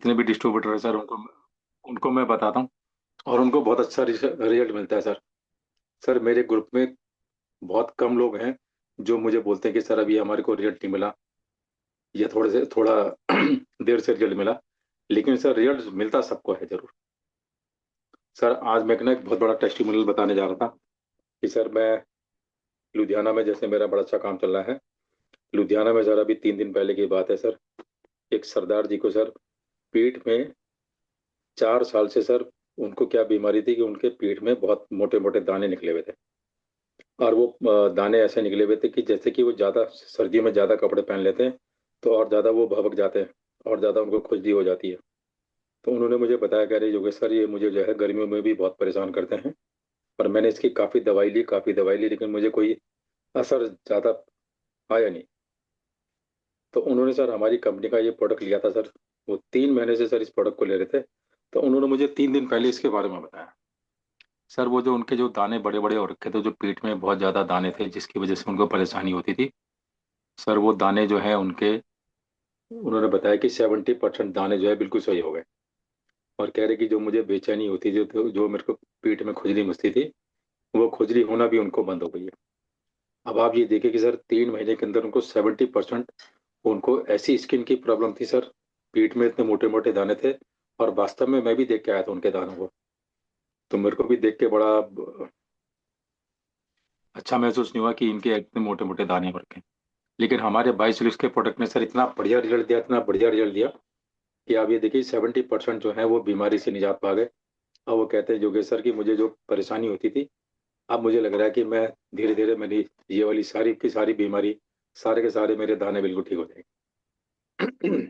जितने भी डिस्ट्रीब्यूटर है सर, उनको उनको मैं बताता हूँ और उनको बहुत अच्छा रिजल्ट मिलता है सर। सर मेरे ग्रुप में बहुत कम लोग हैं जो मुझे बोलते हैं कि सर अभी हमारे को रिजल्ट नहीं मिला, या थोड़ा देर से रिजल्ट मिला। लेकिन सर रिजल्ट मिलता सबको है जरूर। सर आज मैं ना एक बहुत बड़ा टेस्टिमोनियल बताने जा रहा था कि सर मैं लुधियाना में, जैसे मेरा बड़ा अच्छा काम चल रहा है लुधियाना में। सर अभी 3 दिन पहले की बात है सर, एक सरदार जी को सर पीठ में 4 साल से सर, उनको क्या बीमारी थी कि उनके पीठ में बहुत मोटे मोटे दाने निकले हुए थे। और वो दाने ऐसे निकले हुए थे कि जैसे कि वो ज़्यादा सर्दियों में ज़्यादा कपड़े पहन लेते हैं तो और ज़्यादा वो भभक जाते हैं और ज़्यादा उनको खुजली हो जाती है। तो उन्होंने मुझे बताया, कह रहे योगेश सर ये मुझे जो है गर्मियों में भी बहुत परेशान करते हैं, और मैंने इसकी काफ़ी दवाई ली, लेकिन मुझे कोई असर ज़्यादा आया नहीं। तो उन्होंने सर हमारी कंपनी का ये प्रोडक्ट लिया था सर। वो 3 महीने से सर इस प्रोडक्ट को ले रहे थे। तो उन्होंने मुझे 3 दिन पहले इसके बारे में बताया। सर वो जो उनके जो दाने बड़े बड़े हो रखे थे, जो पीठ में बहुत ज़्यादा दाने थे जिसकी वजह से उनको परेशानी होती थी, सर वो दाने जो है उनके, उन्होंने बताया कि 70% दाने जो है बिल्कुल सही हो गए। और कह रहे कि जो मुझे बेचैनी होती थी, जो मेरे को पीठ में खुजली मुझती थी, वो खुजली होना भी उनको बंद हो गई है। अब आप ये देखिए कि सर 3 महीने के अंदर उनको 70%, उनको ऐसी स्किन की प्रॉब्लम थी सर, पीठ में इतने मोटे मोटे दाने थे। और वास्तव में मैं भी देख के आया था उनके दानों को, तो मेरे को भी देख के बड़ा अच्छा महसूस नहीं हुआ कि इनके इतने मोटे मोटे दाने हो रखे हैं। लेकिन हमारे बाईसुलिस के प्रोडक्ट ने सर इतना बढ़िया रिजल्ट दिया, इतना बढ़िया रिजल्ट दिया कि आप ये देखिए 70% जो है वो बीमारी से निजात पा गए। और वो कहते हैं योगेश सर की मुझे जो परेशानी होती थी, अब मुझे लग रहा है कि मैं धीरे धीरे मेरी ये वाली सारी की सारी बीमारी, सारे के सारे मेरे दाने बिल्कुल ठीक हो जाएंगे।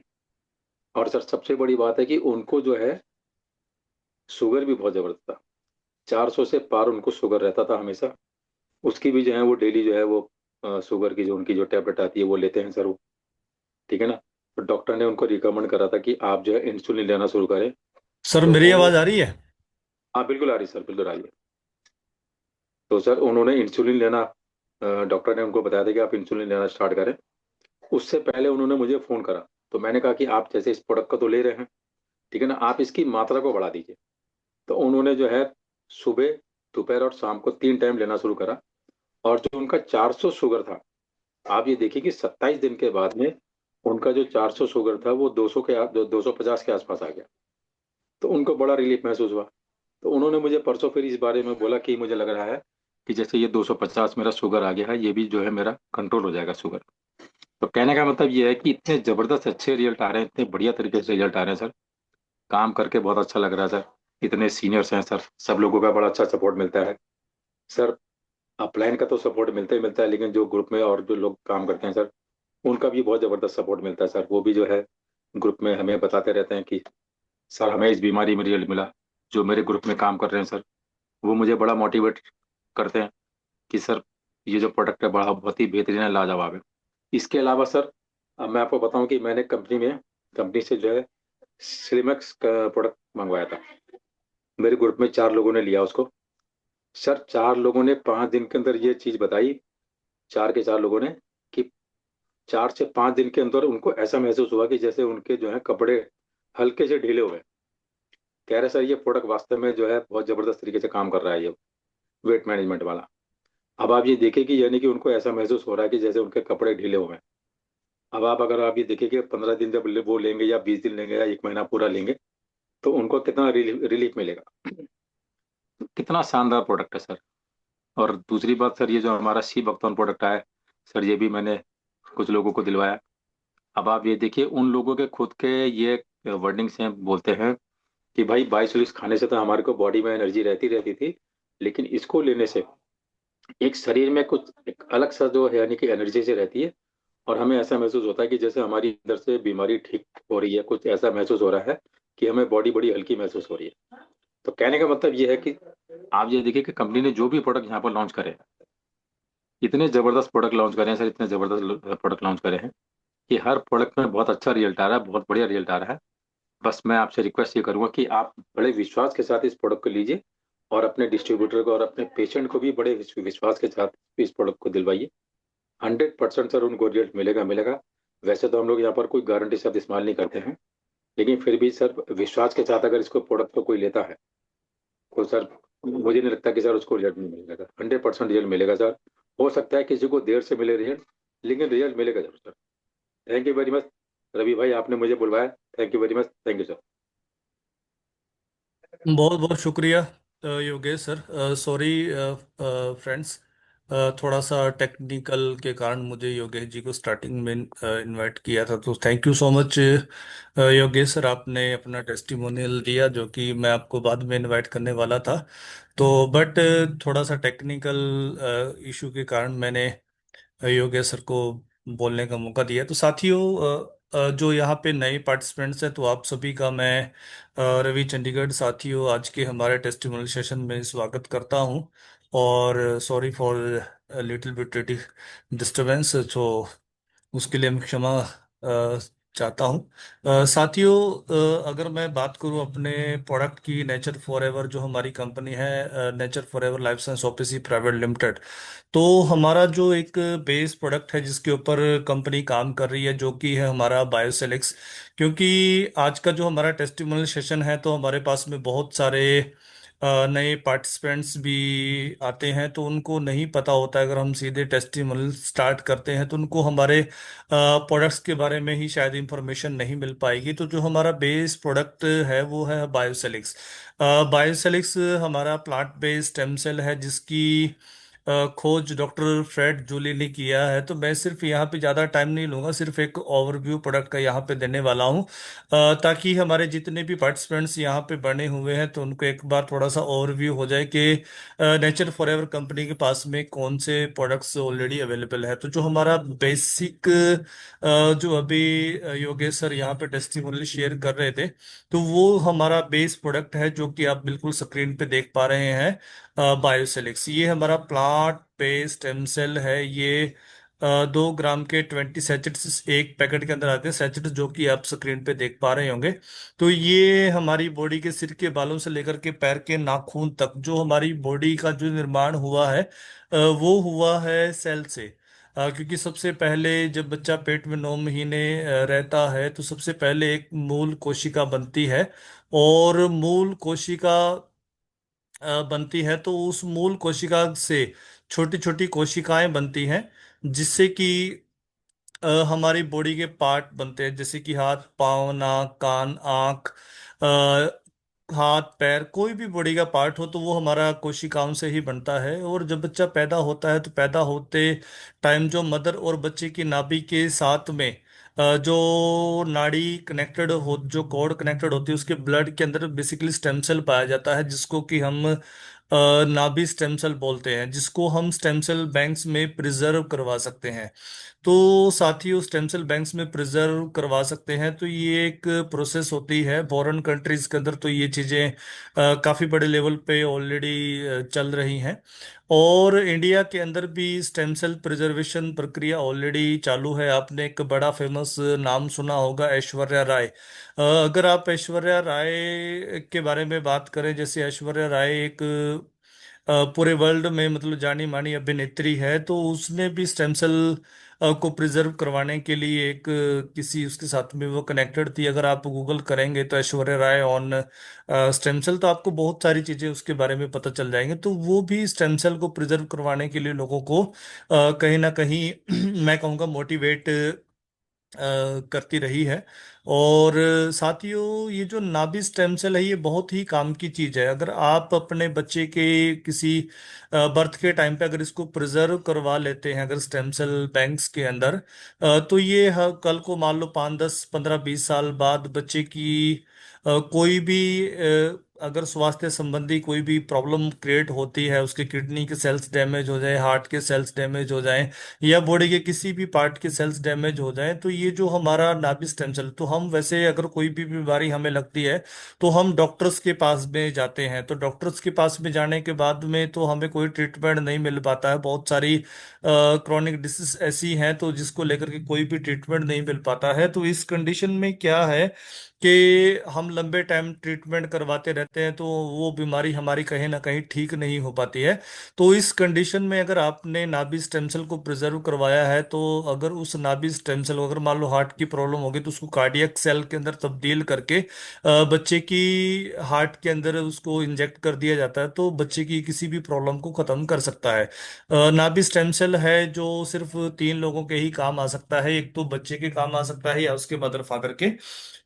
और सर सबसे बड़ी बात है कि उनको जो है शुगर भी बहुत जबरदस्त था। 400 से पार उनको शुगर रहता था हमेशा। उसकी भी जो है वो डेली जो है वो शुगर की जो उनकी जो टेबलेट आती है वो लेते हैं सर वो। ठीक है ना। तो डॉक्टर ने उनको रिकमेंड करा था कि आप जो है इंसुलिन लेना शुरू करें। सर तो मेरी उन्होंने, आवाज आ रही है? हाँ बिल्कुल आ रही है सर, बिल्कुल आ रही है। तो सर उन्होंने इंसुलिन लेना, डॉक्टर ने उनको बताया था कि आप इंसुलिन लेना स्टार्ट करें। उससे पहले उन्होंने मुझे फ़ोन करा। तो मैंने कहा कि आप जैसे इस प्रोडक्ट को तो ले रहे हैं, ठीक है ना, आप इसकी मात्रा को बढ़ा दीजिए। तो उन्होंने जो है सुबह, दोपहर और शाम को 3 टाइम लेना शुरू करा। और जो उनका 400 शुगर था, आप ये देखिए कि 27 दिन के बाद में उनका जो 400 शुगर था वो 200 के 250 के आसपास आ गया। तो उनको बड़ा रिलीफ महसूस हुआ। तो उन्होंने मुझे परसों फिर इस बारे में बोला कि मुझे लग रहा है कि जैसे ये 250 मेरा शुगर आ गया है, ये भी जो है मेरा कंट्रोल हो जाएगा शुगर। तो कहने का मतलब ये है कि इतने जबरदस्त अच्छे रिजल्ट आ रहे हैं, इतने बढ़िया तरीके से रिजल्ट आ रहे हैं सर। काम करके बहुत अच्छा लग रहा है सर। इतने सीनियर्स हैं सर, सब लोगों का बड़ा अच्छा सपोर्ट मिलता है सर। अपलाइन का तो सपोर्ट मिलता ही मिलता है, लेकिन जो ग्रुप में और जो लोग काम करते हैं सर, उनका भी बहुत जबरदस्त सपोर्ट मिलता है सर। वो भी जो है ग्रुप में हमें बताते रहते हैं कि सर हमें इस बीमारी में रिजल्ट मिला। जो मेरे ग्रुप में काम कर रहे हैं सर, वो मुझे बड़ा मोटिवेट करते हैं कि सर ये जो प्रोडक्ट है बड़ा बहुत ही बेहतरीन है, लाजवाब है। इसके अलावा सर, अब मैं आपको बताऊं कि मैंने कंपनी से जो है सिलिमैक्स का प्रोडक्ट मंगवाया था। मेरे ग्रुप में 4 लोगों ने लिया उसको। सर 4 लोगों ने 5 दिन के अंदर ये चीज बताई, 4 के 4 लोगों ने, कि 4 से 5 दिन के अंदर उनको ऐसा महसूस हुआ कि जैसे उनके जो है कपड़े हल्के से ढीले हुए। कह रहे सर ये प्रोडक्ट वास्तव में जो है बहुत जबरदस्त तरीके से काम कर रहा है ये, वेट मैनेजमेंट वाला। अब आप ये देखिए कि यानी कि उनको ऐसा महसूस हो रहा है कि जैसे उनके कपड़े ढीले हुए हैं। अब आप अगर आप ये देखिए कि 15 दिन जब वो लेंगे या 20 दिन लेंगे या एक महीना पूरा लेंगे, तो उनको कितना रिलीफ मिलेगा। कितना शानदार प्रोडक्ट है सर। और दूसरी बात सर, ये जो हमारा सी बकथॉर्न प्रोडक्ट आया है सर, ये भी मैंने कुछ लोगों को दिलवाया। अब आप ये देखिए उन लोगों के खुद के ये वर्डिंग्स हैं, बोलते हैं कि भाई बाईसुलिस खाने से तो हमारे को बॉडी में एनर्जी रहती रहती थी, लेकिन इसको लेने से एक शरीर में कुछ एक अलग सा जो है यानी कि एनर्जी से रहती है। और हमें ऐसा महसूस होता है कि जैसे हमारी अंदर से बीमारी ठीक हो रही है, कुछ ऐसा महसूस हो रहा है कि हमें बॉडी बड़ी हल्की महसूस हो रही है। तो कहने का मतलब ये है कि आप ये देखिए कि कंपनी ने जो भी प्रोडक्ट यहाँ पर लॉन्च करे, इतने जबरदस्त प्रोडक्ट लॉन्च करे हैं सर, इतने जबरदस्त प्रोडक्ट लॉन्च करे हैं कि हर प्रोडक्ट में बहुत अच्छा रिजल्ट आ रहा है, बहुत बढ़िया रिजल्ट आ रहा है। बस मैं आपसे रिक्वेस्ट ये करूंगा कि आप बड़े विश्वास के साथ इस प्रोडक्ट को लीजिए, और अपने डिस्ट्रीब्यूटर को और अपने पेशेंट को भी बड़े विश्वास के साथ इस प्रोडक्ट को दिलवाइए। 100% सर उनको रिजल्ट मिलेगा मिलेगा। वैसे तो हम लोग यहाँ पर कोई गारंटी शब्द इस्तेमाल नहीं करते हैं, लेकिन फिर भी सर विश्वास के साथ अगर इसको प्रोडक्ट को कोई लेता है तो सर मुझे नहीं लगता कि सर उसको रिजल्ट नहीं मिलेगा सर, 100% रिजल्ट मिलेगा सर। हो सकता है किसी को देर से मिले रिजल्ट, लेकिन रिजल्ट मिलेगा जरूर sir. Thank you very much Ravi भाई, आपने मुझे बुलवाया। Thank you very much, thank you sir. बहुत बहुत शुक्रिया योगेश सर। सॉरी फ्रेंड्स, थोड़ा सा टेक्निकल के कारण मुझे योगेश जी को स्टार्टिंग में इनवाइट किया था, तो thank you so much Yogesh sir, आपने अपना टेस्टिमोनियल दिया जो कि मैं आपको बाद में इनवाइट करने वाला था। तो बट थोड़ा सा टेक्निकल इशू के कारण मैंने योगेश सर को बोलने का मौका दिया। तो साथियों, जो यहाँ पे नए पार्टिसिपेंट्स हैं, तो आप सभी का मैं रवि चंडीगढ़ साथियों आज के हमारे टेस्टिमोनियल सेशन में स्वागत करता हूँ। और sorry for little bit disturbance, तो उसके लिए मैं क्षमा चाहता हूँ। साथियों, अगर मैं बात करूँ अपने प्रोडक्ट की, नेचर फॉरएवर जो हमारी कंपनी है, nature forever life science OPC private limited, तो हमारा जो एक बेस प्रोडक्ट है जिसके ऊपर कंपनी काम कर रही है, जो कि है हमारा बायोसेलेक्स। क्योंकि आज का जो हमारा टेस्टिमोनियल सेशन है, तो हमारे पास में बहुत सारे नए पार्टिसिपेंट्स भी आते हैं, तो उनको नहीं पता होता है। अगर हम सीधे टेस्टिमोनियल स्टार्ट करते हैं तो उनको हमारे प्रोडक्ट्स के बारे में ही शायद इंफॉर्मेशन नहीं मिल पाएगी। तो जो हमारा बेस प्रोडक्ट है वो है बायोसेलिक्स। बायोसेलिक्स हमारा प्लांट बेस्ड स्टेम सेल है, जिसकी खोज डॉक्टर फ्रेड जूली ने किया है। तो मैं सिर्फ यहाँ पे ज़्यादा टाइम नहीं लूँगा, सिर्फ एक ओवरव्यू प्रोडक्ट का यहाँ पे देने वाला हूँ, ताकि हमारे जितने भी पार्टिसिपेंट्स यहाँ पे बने हुए हैं तो उनको एक बार थोड़ा सा ओवरव्यू हो जाए कि नेचर फॉरएवर कंपनी के पास में कौन से प्रोडक्ट्स ऑलरेडी अवेलेबल है। तो जो हमारा बेसिक, जो अभी योगेश सर यहाँ पे टेस्टिमोनियल शेयर कर रहे थे, तो वो हमारा बेस प्रोडक्ट है जो कि आप बिल्कुल स्क्रीन पे देख पा रहे हैं। बायोसेलिक्स ये हमारा प्लांट बेस्ड स्टेम सेल है। ये 2 ग्राम के 20 सैचेट्स एक पैकेट के अंदर आते हैं, सैचेट जो कि आप स्क्रीन पे देख पा रहे होंगे। तो ये हमारी बॉडी के सिर के बालों से लेकर के पैर के नाखून तक, जो हमारी बॉडी का जो निर्माण हुआ है, वो हुआ है सेल से। क्योंकि सबसे पहले जब बच्चा पेट में 9 महीने रहता है, तो सबसे पहले एक मूल कोशिका बनती है। और मूल कोशिका बनती है, तो उस मूल कोशिका से छोटी छोटी कोशिकाएं बनती हैं, जिससे कि हमारी बॉडी के पार्ट बनते हैं, जैसे कि हाथ पाँव नाक कान आँख, हाथ पैर, कोई भी बॉडी का पार्ट हो तो वो हमारा कोशिकाओं से ही बनता है। और जब बच्चा पैदा होता है, तो पैदा होते टाइम जो मदर और बच्चे की नाभि के साथ में जो नाड़ी कनेक्टेड हो, जो कॉर्ड कनेक्टेड होती है, उसके ब्लड के अंदर बेसिकली स्टेम सेल पाया जाता है, जिसको कि हम नाभि स्टेम सेल बोलते हैं, जिसको हम स्टेम सेल बैंक्स में प्रिजर्व करवा सकते हैं। तो साथियों, स्टेम सेल बैंक्स में प्रिजर्व करवा सकते हैं, तो ये एक प्रोसेस होती है फॉरेन कंट्रीज के अंदर। तो ये चीज़ें काफ़ी बड़े लेवल पे ऑलरेडी चल रही हैं। और इंडिया के अंदर भी स्टेम सेल प्रिजर्वेशन प्रक्रिया ऑलरेडी चालू है। आपने एक बड़ा फेमस नाम सुना होगा, ऐश्वर्या राय। अगर आप ऐश्वर्या राय के बारे में बात करें, जैसे ऐश्वर्या राय एक पूरे वर्ल्ड में मतलब जानी मानी अभिनेत्री है, तो उसने भी स्टेम सेल को प्रिजर्व करवाने के लिए एक किसी उसके साथ में वो कनेक्टेड थी। अगर आप गूगल करेंगे तो Aishwarya Rai on stem cell, तो आपको बहुत सारी चीजें उसके बारे में पता चल जाएंगे। तो वो भी स्टेम सेल को प्रिजर्व करवाने के लिए लोगों को कहीं ना कहीं मैं कहूँगा मोटिवेट करती रही है। और साथियों, ये जो नाभि स्टेम सेल है, ये बहुत ही काम की चीज है। अगर आप अपने बच्चे के किसी बर्थ के टाइम पे अगर इसको प्रिजर्व करवा लेते हैं, अगर स्टेम सेल बैंक्स के अंदर, तो ये कल को मान लो 5, 10, 15, 20 साल बाद बच्चे की कोई भी अगर स्वास्थ्य संबंधी कोई भी प्रॉब्लम क्रिएट होती है, उसके किडनी के सेल्स डैमेज हो जाए, हार्ट के सेल्स डैमेज हो जाए, या बॉडी के किसी भी पार्ट के सेल्स डैमेज हो जाए, तो ये जो हमारा नाभि स्टेम सेल, तो हम वैसे अगर कोई भी बीमारी हमें लगती है तो हम डॉक्टर्स के पास में जाते हैं। तो डॉक्टर्स के पास में जाने के बाद में तो हमें कोई ट्रीटमेंट नहीं मिल पाता है। बहुत सारी क्रॉनिक डिसीज ऐसी हैं तो जिसको लेकर के कोई भी ट्रीटमेंट नहीं मिल पाता है। तो इस कंडीशन में क्या है कि हम लंबे टाइम ट्रीटमेंट करवाते रहते हैं तो वो बीमारी हमारी कहीं ना कहीं ठीक नहीं हो पाती है। तो इस कंडीशन में अगर आपने नाभि स्टेम सेल को प्रिजर्व करवाया है, तो अगर उस नाभि स्टेम सेल को, अगर मान लो हार्ट की प्रॉब्लम होगी, तो उसको कार्डियक सेल के अंदर तब्दील करके बच्चे की हार्ट के अंदर उसको इंजेक्ट कर दिया जाता है, तो बच्चे की किसी भी प्रॉब्लम को खत्म कर सकता है। नाभि स्टेम सेल है जो सिर्फ 3 लोगों के ही काम आ सकता है, एक तो बच्चे के काम आ सकता है या उसके मदर फादर के।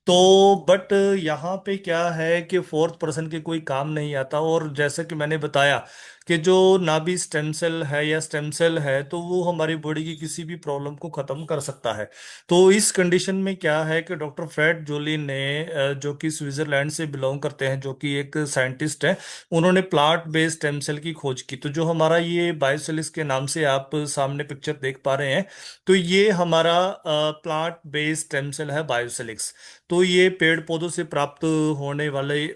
तो बट यहाँ पे क्या है कि फोर्थ पर्सन के कोई काम नहीं आता। और जैसे कि मैंने बताया कि जो नाभि स्टेम सेल है या स्टेम सेल है, तो वो हमारी बॉडी की किसी भी प्रॉब्लम को खत्म कर सकता है। तो इस कंडीशन में क्या है कि डॉक्टर फ्रेड जोली ने, जो कि स्विट्जरलैंड से बिलोंग करते हैं, जो कि एक साइंटिस्ट है, उन्होंने प्लांट बेस्ड स्टेम सेल की खोज की। तो जो हमारा ये बायोसेलिस के नाम से आप सामने पिक्चर देख पा रहे हैं, तो ये हमारा प्लांट बेस्ड स्टेम सेल है, बायोसेलिक्स। तो ये पेड़ पौधों से प्राप्त होने वाले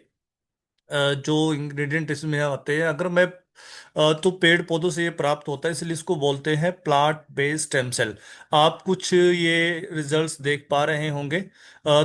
जो इंग्रेडिएंट इसमें आते हैं, अगर मैं तो पेड़ पौधों से ये प्राप्त होता है, इसलिए इसको बोलते हैं प्लांट बेस्ड स्टेम सेल। आप कुछ ये रिजल्ट्स देख पा रहे होंगे।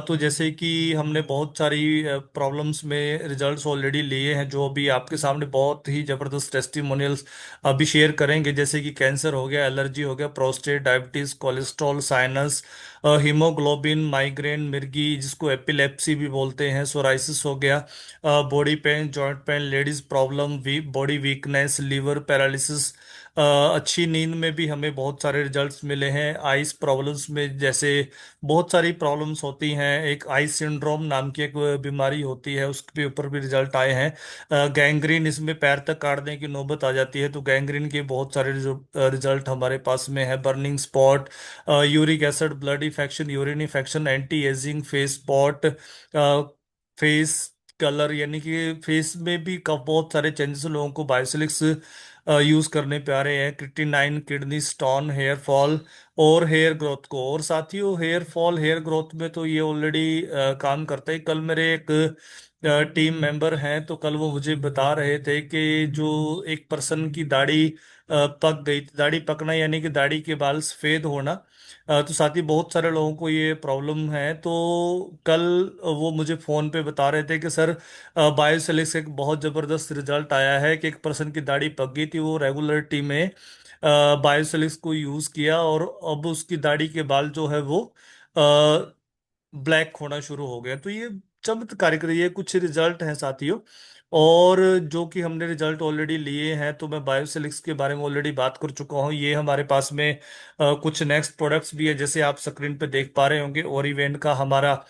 तो जैसे कि हमने बहुत सारी प्रॉब्लम्स में रिजल्ट्स ऑलरेडी लिए हैं, जो अभी आपके सामने बहुत ही जबरदस्त टेस्टिमोनियल्स अभी शेयर करेंगे, जैसे कि कैंसर हो गया, एलर्जी हो गया, prostate, diabetes, cholesterol, sinus, haemoglobin, migraine, मिर्गी जिसको एपिलेप्सी भी बोलते हैं, सोराइसिस हो गया, body pain, joint pain, ladies problem, body weakness, liver paralysis. अच्छी नींद में भी हमें बहुत सारे रिजल्ट्स मिले हैं। आइस प्रॉब्लम्स में जैसे बहुत सारी प्रॉब्लम्स होती हैं, एक आइस सिंड्रोम नाम की एक बीमारी होती है, उसके ऊपर भी रिजल्ट आए हैं। गैंग्रीन, इसमें पैर तक काटने की नौबत आ जाती है, तो गैंग्रीन के बहुत सारे रिजल्ट हमारे पास में है। Burning spot, uric acid, blood infection, urine infection, anti ageing, face spot, face colour, यानी कि फेस में भी बहुत सारे चेंजेस लोगों को बायोसिलिक्स यूज करने पे आ रहे हैं। Creatinine, kidney stone, hair fall और हेयर ग्रोथ को। और साथियों, हेयर फॉल, हेयर ग्रोथ में तो ये ऑलरेडी काम करता है। कल मेरे एक टीम मेंबर हैं, तो कल वो मुझे बता रहे थे कि जो एक पर्सन की दाढ़ी पक गई थी, दाढ़ी पकना यानी कि दाढ़ी के बाल सफेद होना। तो साथ ही बहुत सारे लोगों को ये प्रॉब्लम है। तो कल वो मुझे फोन पे बता रहे थे कि सर, बायोसेलिक्स एक बहुत जबरदस्त रिजल्ट आया है कि एक पर्सन की दाढ़ी पक गई थी, वो रेगुलरिटी में बायोसेलिक्स को यूज किया और अब उसकी दाढ़ी के बाल जो है वो ब्लैक होना शुरू हो गया। तो ये चमत्कारिक रही है, कुछ रिजल्ट हैं साथियों। और जो कि हमने रिजल्ट ऑलरेडी लिए हैं, तो मैं बायोसिलिक्स के बारे में ऑलरेडी बात कर चुका हूँ। ये हमारे पास में कुछ नेक्स्ट प्रोडक्ट्स भी है, जैसे आप स्क्रीन पे देख पा रहे होंगे, ओरिवेन का हमारा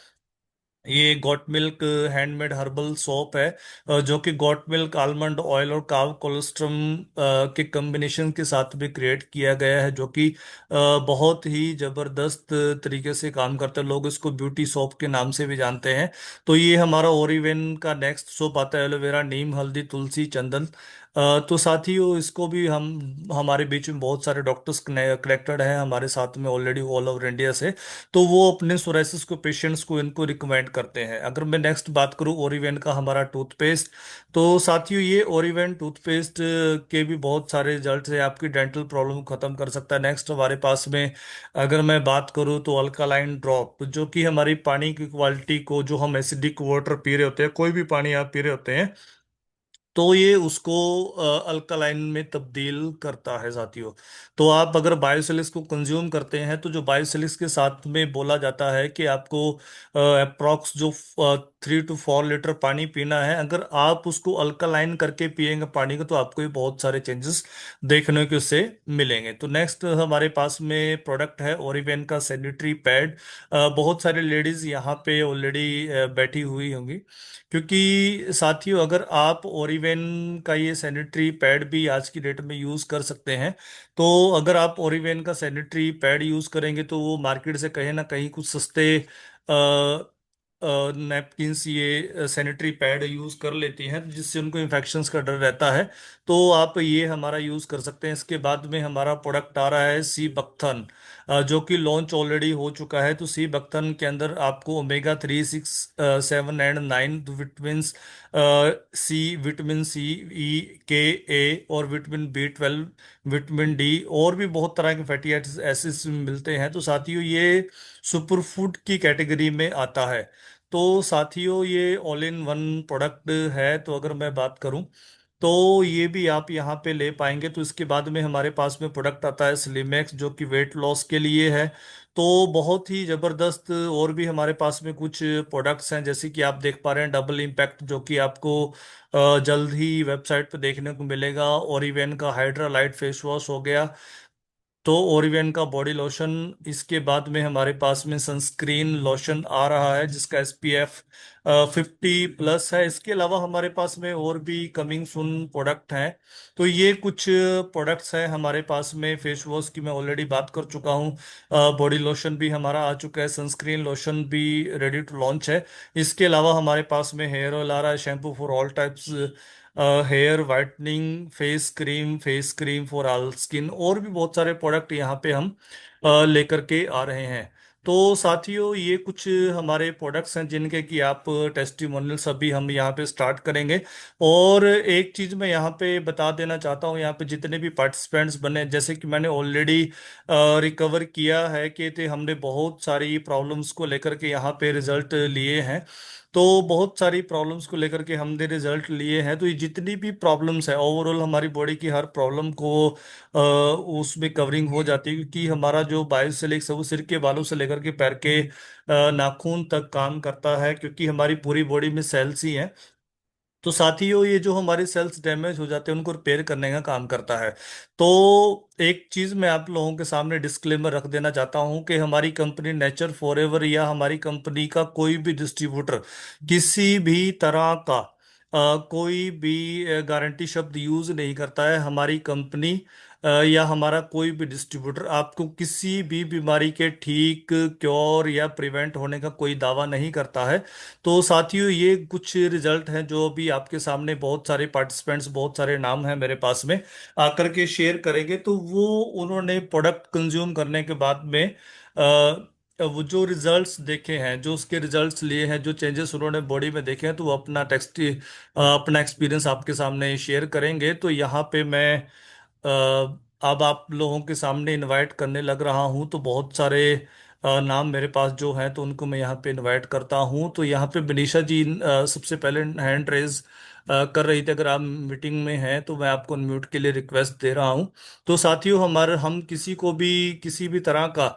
ये got milk handmade herbal soap है, जो कि गॉट मिल्क, आलमंड ऑयल और काव कोलेस्ट्रम के कॉम्बिनेशन के साथ भी क्रिएट किया गया है, जो कि बहुत ही जबरदस्त तरीके से काम करता है। लोग इसको ब्यूटी सोप के नाम से भी जानते हैं। तो ये हमारा ओरिवेन का नेक्स्ट सोप आता है, एलोवेरा, नीम, हल्दी, तुलसी, चंदन। तो साथियों, इसको भी हमारे बीच में बहुत सारे डॉक्टर्स कनेक्टेड हैं हमारे साथ में ऑलरेडी ऑल ओवर इंडिया से। तो वो अपने सोराइसिस को पेशेंट्स को इनको रिकमेंड करते हैं। अगर मैं नेक्स्ट बात करूं ओरिवेन का हमारा टूथपेस्ट, तो साथियों ये ओरिवेन टूथपेस्ट के भी बहुत सारे रिजल्ट है, आपकी डेंटल प्रॉब्लम को खत्म कर सकता है। नेक्स्ट हमारे पास में अगर मैं बात करूं तो अल्कालाइन ड्रॉप, जो कि हमारी पानी की क्वालिटी को, जो हम एसिडिक वाटर पी रहे होते हैं, कोई भी पानी आप पी रहे होते हैं, तो ये उसको अल्कलाइन में तब्दील करता है साथियों। तो आप अगर बायोसिलिस को कंज्यूम करते हैं, तो जो बायोसिलिस के साथ में बोला जाता है कि आपको अप्रोक्स जो 3 to 4 लीटर पानी पीना है, अगर आप उसको अल्कलाइन करके पिएंगे पानी को, तो आपको ये बहुत सारे चेंजेस देखने को उससे मिलेंगे। तो नेक्स्ट हमारे पास में प्रोडक्ट है ओरिवेन का सैनिटरी पैड। बहुत सारे लेडीज यहाँ पे ऑलरेडी बैठी हुई होंगी, क्योंकि साथियों अगर आप ओरिवेन का ये सैनिटरी पैड भी आज की डेट में यूज़ कर सकते हैं। तो अगर आप ओरिवेन का सैनिटरी पैड यूज़ करेंगे, तो वो मार्केट से कहीं ना कहीं कुछ सस्ते नैपकिन्स, ये सैनिटरी पैड यूज़ कर लेती हैं, जिससे उनको इन्फेक्शंस का डर रहता है। तो आप ये हमारा यूज़ कर सकते हैं। इसके बाद में हमारा प्रोडक्ट आ रहा है सी बक्थन, जो कि लॉन्च ऑलरेडी हो चुका है। तो सी बक्थन के अंदर आपको omega 3, 6, 7 and 9 vitamin C, vitamin C, E, K, A और विटामिन B12, विटामिन D और भी बहुत तरह के फैटी एसिड्स मिलते हैं। तो साथियों ये सुपर फूड की कैटेगरी में आता है। तो साथियों ये ऑल इन वन प्रोडक्ट है। तो अगर मैं बात करूं तो ये भी आप यहाँ पे ले पाएंगे। तो इसके बाद में हमारे पास में प्रोडक्ट आता है स्लिमेक्स, जो कि वेट लॉस के लिए है। तो बहुत ही जबरदस्त और भी हमारे पास में कुछ प्रोडक्ट्स हैं, जैसे कि आप देख पा रहे हैं डबल इम्पैक्ट, जो कि आपको जल्द ही वेबसाइट पे देखने को मिलेगा। ओरिवेन का हाइड्रा लाइट फेस वॉश हो गया, तो ओरिवेन का बॉडी लोशन। इसके बाद में हमारे पास में सनस्क्रीन लोशन आ रहा है जिसका SPF 50+ है। इसके अलावा हमारे पास में और भी कमिंग सुन प्रोडक्ट हैं। तो ये कुछ प्रोडक्ट्स हैं हमारे पास में। फेस वॉश की मैं ऑलरेडी बात कर चुका हूँ, बॉडी लोशन भी हमारा आ चुका है, सनस्क्रीन लोशन भी रेडी टू लॉन्च है। इसके अलावा हमारे पास में हेयर ऑयल आ रहा है, shampoo for all types, hair whitening, face cream for all skin, और भी बहुत सारे प्रोडक्ट यहाँ पे हम लेकर के आ रहे हैं। तो साथियों ये कुछ हमारे प्रोडक्ट्स हैं जिनके कि आप टेस्टिमोनियल सभी हम यहाँ पे स्टार्ट करेंगे। और एक चीज़ मैं यहाँ पे बता देना चाहता हूँ, यहाँ पे जितने भी पार्टिसिपेंट्स बने, जैसे कि मैंने ऑलरेडी रिकवर किया है कि थे हमने बहुत सारी प्रॉब्लम्स को लेकर के यहाँ पे रिजल्ट लिए हैं। तो बहुत सारी प्रॉब्लम्स को लेकर के हमने रिजल्ट लिए हैं। तो ये जितनी भी प्रॉब्लम्स है ओवरऑल हमारी बॉडी की हर प्रॉब्लम को उसमें कवरिंग हो जाती है, क्योंकि हमारा जो बायोसिलिक्स है वो सिर के बालों से लेकर के पैर के नाखून तक काम करता है, क्योंकि हमारी पूरी बॉडी में सेल्स ही हैं। तो साथियों ये जो हमारे सेल्स डैमेज हो जाते हैं उनको रिपेयर करने का काम करता है। तो एक चीज मैं आप लोगों के सामने डिस्क्लेमर रख देना चाहता हूं कि हमारी कंपनी नेचर फॉरएवर या हमारी कंपनी का कोई भी डिस्ट्रीब्यूटर किसी भी तरह का कोई भी गारंटी शब्द यूज नहीं करता है। हमारी कंपनी या हमारा कोई भी डिस्ट्रीब्यूटर आपको किसी भी बीमारी के ठीक, क्योर या प्रिवेंट होने का कोई दावा नहीं करता है। तो साथियों ये कुछ रिजल्ट हैं जो अभी आपके सामने बहुत सारे पार्टिसिपेंट्स, बहुत सारे नाम हैं मेरे पास में, आकर के शेयर करेंगे। तो वो उन्होंने प्रोडक्ट कंज्यूम करने के बाद में वो जो रिजल्ट्स देखे हैं, जो उसके रिजल्ट्स लिए हैं, जो चेंजेस उन्होंने बॉडी में देखे हैं, तो वो अपना एक्सपीरियंस आपके सामने शेयर करेंगे। तो यहाँ पे मैं अब आप लोगों के सामने इनवाइट करने लग रहा हूँ। तो बहुत सारे नाम मेरे पास जो हैं तो उनको मैं यहाँ पे इनवाइट करता हूँ। तो यहाँ पे बनीशा जी सबसे पहले हैंड रेज कर रही थी। अगर आप मीटिंग में हैं तो मैं आपको अनम्यूट के लिए रिक्वेस्ट दे रहा हूँ। तो साथियों हम किसी को भी किसी भी तरह का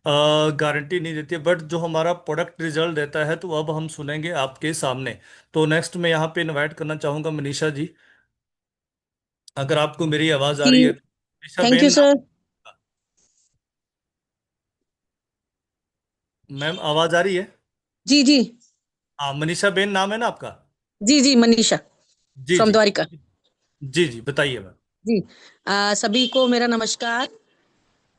गारंटी नहीं देती, बट जो हमारा प्रोडक्ट रिजल्ट देता है तो अब हम सुनेंगे आपके सामने। तो नेक्स्ट मैं यहाँ पे इनवाइट करना चाहूंगा मनीषा जी, अगर आपको मेरी आवाज़ आ जी। रही है। Manisha thank you Ben sir. Ma'am आवाज आ रही है? जी जी। हाँ, मनीषा बेन नाम है ना आपका? जी जी, मनीषा जी फ्रॉम जी। द्वारिका। जी जी बताइए मैम। जी। सभी को मेरा नमस्कार।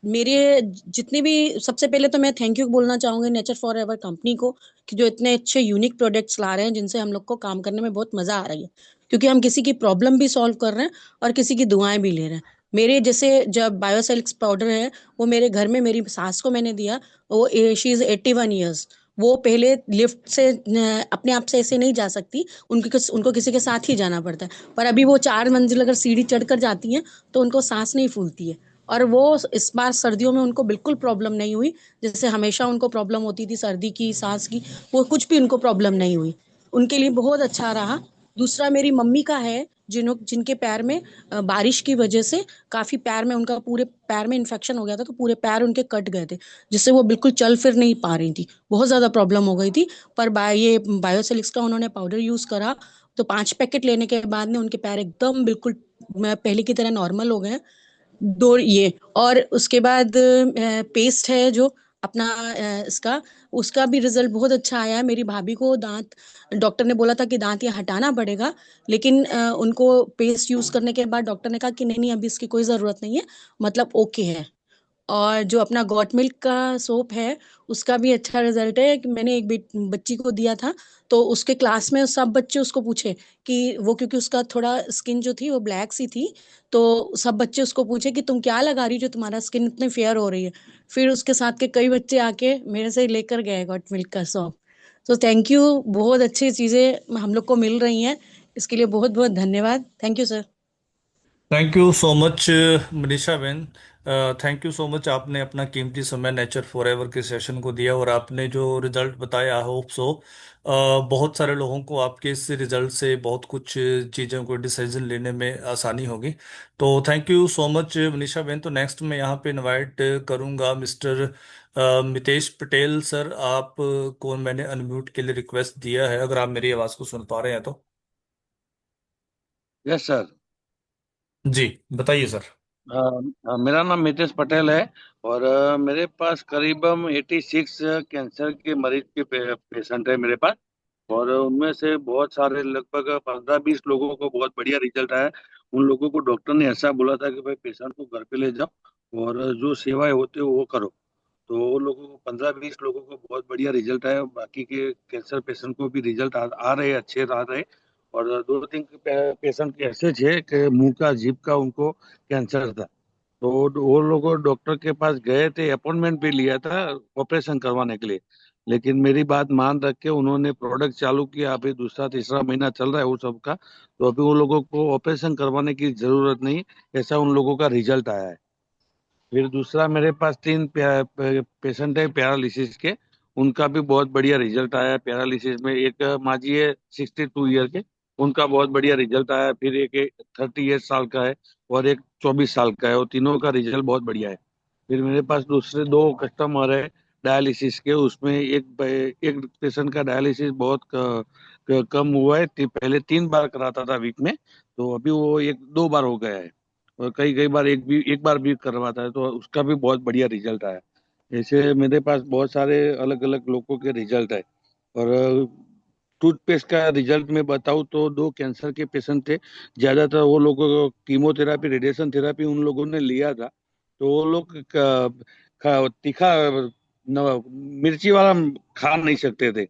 मेरे जितने भी, सबसे पहले तो मैं थैंक यू बोलना चाहूंगी नेचर फॉर एवर कंपनी को, कि जो इतने अच्छे यूनिक प्रोडक्ट्स ला रहे हैं जिनसे हम लोग को काम करने में बहुत मजा आ रही है, क्योंकि हम किसी की प्रॉब्लम भी सॉल्व कर रहे हैं और किसी की दुआएं भी ले रहे हैं। मेरे जैसे जब बायोसेलिक्स पाउडर है, वो मेरे घर में मेरी सास को मैंने दिया। वो शी इज 81 ईयर्स। वो पहले लिफ्ट से अपने आप से ऐसे नहीं जा सकती, उनको किसी के साथ ही जाना पड़ता है। पर अभी वो 4 मंजिल अगर सीढ़ी चढ़कर जाती हैं तो उनको सांस नहीं फूलती है। और वो इस बार सर्दियों में उनको बिल्कुल प्रॉब्लम नहीं हुई, जैसे हमेशा उनको प्रॉब्लम होती थी सर्दी की, सांस की। वो कुछ भी उनको प्रॉब्लम नहीं हुई। उनके लिए बहुत अच्छा रहा। दूसरा मेरी मम्मी का है, जिनके पैर में बारिश की वजह से काफी पैर में, उनका पूरे पैर में इन्फेक्शन हो गया था, तो पूरे पैर उनके कट गए थे, जिससे वो बिल्कुल चल फिर नहीं पा रही थी, बहुत ज्यादा प्रॉब्लम हो गई थी। पर ये बायोसिलिक्स का उन्होंने पाउडर यूज करा, तो 5 पैकेट लेने के बाद में उनके पैर एकदम बिल्कुल पहले की तरह नॉर्मल हो गए। दो ये, और उसके बाद पेस्ट है जो अपना इसका, उसका भी रिजल्ट बहुत अच्छा आया है। मेरी भाभी को दांत, डॉक्टर ने बोला था कि दांत ये हटाना पड़ेगा, लेकिन उनको पेस्ट यूज करने के बाद डॉक्टर ने कहा कि नहीं नहीं, अभी इसकी कोई जरूरत नहीं है, मतलब ओके है। और जो अपना गॉट मिल्क का सोप है, उसका भी अच्छा रिजल्ट है। कि मैंने एक बच्ची को दिया था, तो उसके क्लास में सब बच्चे उसको पूछे कि वो, क्योंकि उसका थोड़ा स्किन जो थी वो ब्लैक सी थी, तो सब बच्चे उसको पूछे कि तुम क्या लगा रही हो जो तुम्हारा स्किन इतनी फेयर हो रही है। फिर उसके साथ के कई बच्चे आके मेरे से लेकर गए गॉट मिल्क का सोप। तो थैंक यू, बहुत अच्छी चीजें हम लोग को मिल रही हैं, इसके लिए बहुत बहुत धन्यवाद। Thank you sir. Thank you so much Manisha Ben. Thank you so much, आपने अपना कीमती समय नेचर फॉरएवर के सेशन को दिया और आपने जो रिजल्ट बताया, आई होप सो बहुत सारे लोगों को आपके इस रिजल्ट से बहुत कुछ चीज़ों को डिसीजन लेने में आसानी होगी। तो thank you so much Manisha बहन। तो नेक्स्ट मैं यहाँ पे इनवाइट करूँगा मिस्टर मितेश पटेल सर। आप को मैंने अनम्यूट के लिए रिक्वेस्ट दिया है, अगर आप मेरी आवाज़ को सुन पा रहे हैं तो। Yes sir. जी बताइए सर। मेरा नाम मितेश पटेल है और मेरे पास करीबन 86 कैंसर के मरीज के पेशेंट है मेरे पास। और उनमें से बहुत सारे लगभग 15-20 लोगों को बहुत बढ़िया रिजल्ट आया। उन लोगों को डॉक्टर ने ऐसा बोला था कि भाई पेशेंट को घर पे ले जाओ और जो सेवाएं होती है वो करो। तो वो लोगों को 15-20 लोगों को बहुत बढ़िया रिजल्ट आया। बाकी के कैंसर पेशेंट को भी रिजल्ट आ रहे अच्छे आ रहे। और 2-3 पेशेंट ऐसे थे कि मुंह का जीभ का उनको कैंसर था। तो वो लोग डॉक्टर के पास गए थे, अपॉइंटमेंट भी लिया था ऑपरेशन करवाने के लिए। लेकिन मेरी बात मान रख के उन्होंने प्रोडक्ट चालू किया। अभी दूसरा तीसरा महीना चल रहा है वो सबका। तो अभी उन लोगों को ऑपरेशन करवाने की जरूरत नहीं, ऐसा उन लोगों का रिजल्ट आया है। फिर दूसरा मेरे पास 3 पेशेंट है पैरालिसिस के। उनका भी बहुत बढ़िया रिजल्ट आया है पैरालिसिस में। एक माँ जी है 62 ईयर के, उनका बहुत बढ़िया रिजल्ट आया है। फिर एक 38 साल का है और एक 24 साल का है। और तीनों का रिजल्ट बहुत बढ़िया है। फिर मेरे पास दूसरे 2 कस्टमर है डायलिसिस के। उसमें एक पेशेंट का डायलिसिस बहुत कम हुआ है। पहले 3 बार कराता था वीक में, तो अभी वो 1-2 बार हो गया है। और कई कई बार एक बार भी करवाता है, तो उसका भी बहुत बढ़िया रिजल्ट आया। ऐसे मेरे पास बहुत सारे अलग अलग लोगों के रिजल्ट है। और टूथपेस्ट का रिजल्ट में बताऊं तो 2 कैंसर के पेशेंट थे। ज्यादातर वो लोगों को कीमोथेरापी रेडिएशन थेरापी उन लोगों ने लिया था। तो वो लोग तीखा मिर्ची वाला खा नहीं सकते थे।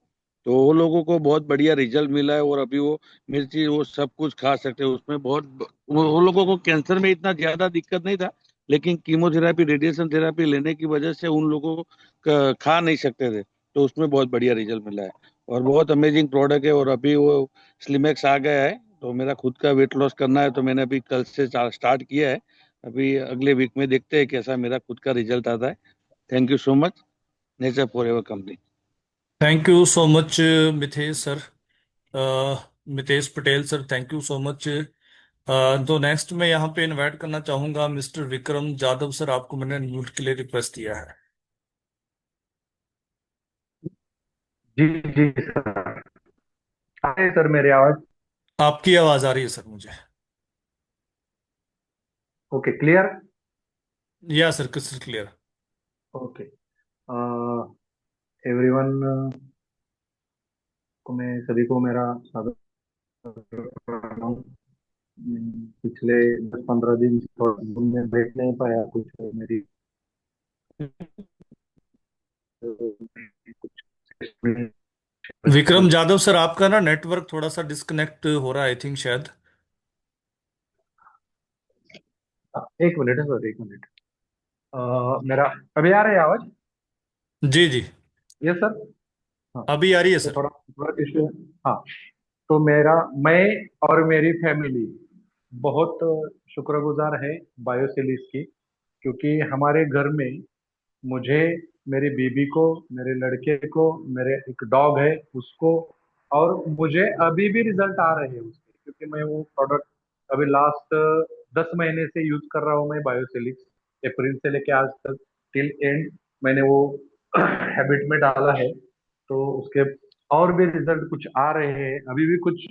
तो वो लोगों को बहुत बढ़िया रिजल्ट मिला है। और अभी वो मिर्ची वो सब कुछ खा सकते हैं। उसमें बहुत वो लोगों को कैंसर में इतना ज्यादा दिक्कत नहीं था। लेकिन कीमोथेरापी रेडिएशन थेरापी लेने की वजह से उन लोगों को खा नहीं सकते थे। तो उसमें बहुत बढ़िया रिजल्ट मिला है। और बहुत अमेजिंग प्रोडक्ट है। और अभी वो स्लिमेक्स आ गया है, तो मेरा खुद का वेट लॉस करना है, तो मैंने अभी कल से स्टार्ट किया है। अभी अगले वीक में देखते हैं कैसा मेरा खुद का रिजल्ट आता है। Thank you so much, nature for ever company. Thank you so much Mitesh sir. Mitesh Patel sir, thank you so much. तो नेक्स्ट मैं यहाँ पे इनवाइट करना चाहूंगा मिस्टर विक्रम जाधव सर। आपको मैंने म्यूट के लिए रिक्वेस्ट दिया है। जी जी सर। आए सर मेरी आवाज? आपकी आवाज आ रही है सर मुझे। Okay, clear. Yeah sir, crystal clear. Okay. Everyone को मैं सभी को मेरा स्वागत कर रहा हूँ। पिछले 10-15 दिन थोड़ा में बैठ नहीं पाया, कुछ मेरी कुछ विक्रम जाधव सर, आपका ना नेटवर्क थोड़ा सा डिस्कनेक्ट हो रहा है, आई थिंक शायद। एक मिनट है सर, एक मिनट। मेरा अभी आ रही है आवाज? जी जी, यस सर। हाँ, अभी आ रही है तो सर। थोड़ा नेटवर्क इशू है। हाँ, तो मैं और मेरी फैमिली बहुत शुक्रगुजार है बायोसिलिस की। क्योंकि हमारे घर में मुझे, मेरी बीबी को, मेरे लड़के को, मेरे एक डॉग है उसको, और मुझे अभी भी रिजल्ट आ रहे हैं उसके। क्योंकि मैं वो प्रोडक्ट अभी लास्ट 10 महीने से यूज कर रहा हूँ मैं बायोसिलिक्स। अप्रैल से लेके आज तक टिल एंड मैंने वो हैबिट में डाला है। तो उसके और भी रिजल्ट कुछ आ रहे हैं। अभी भी कुछ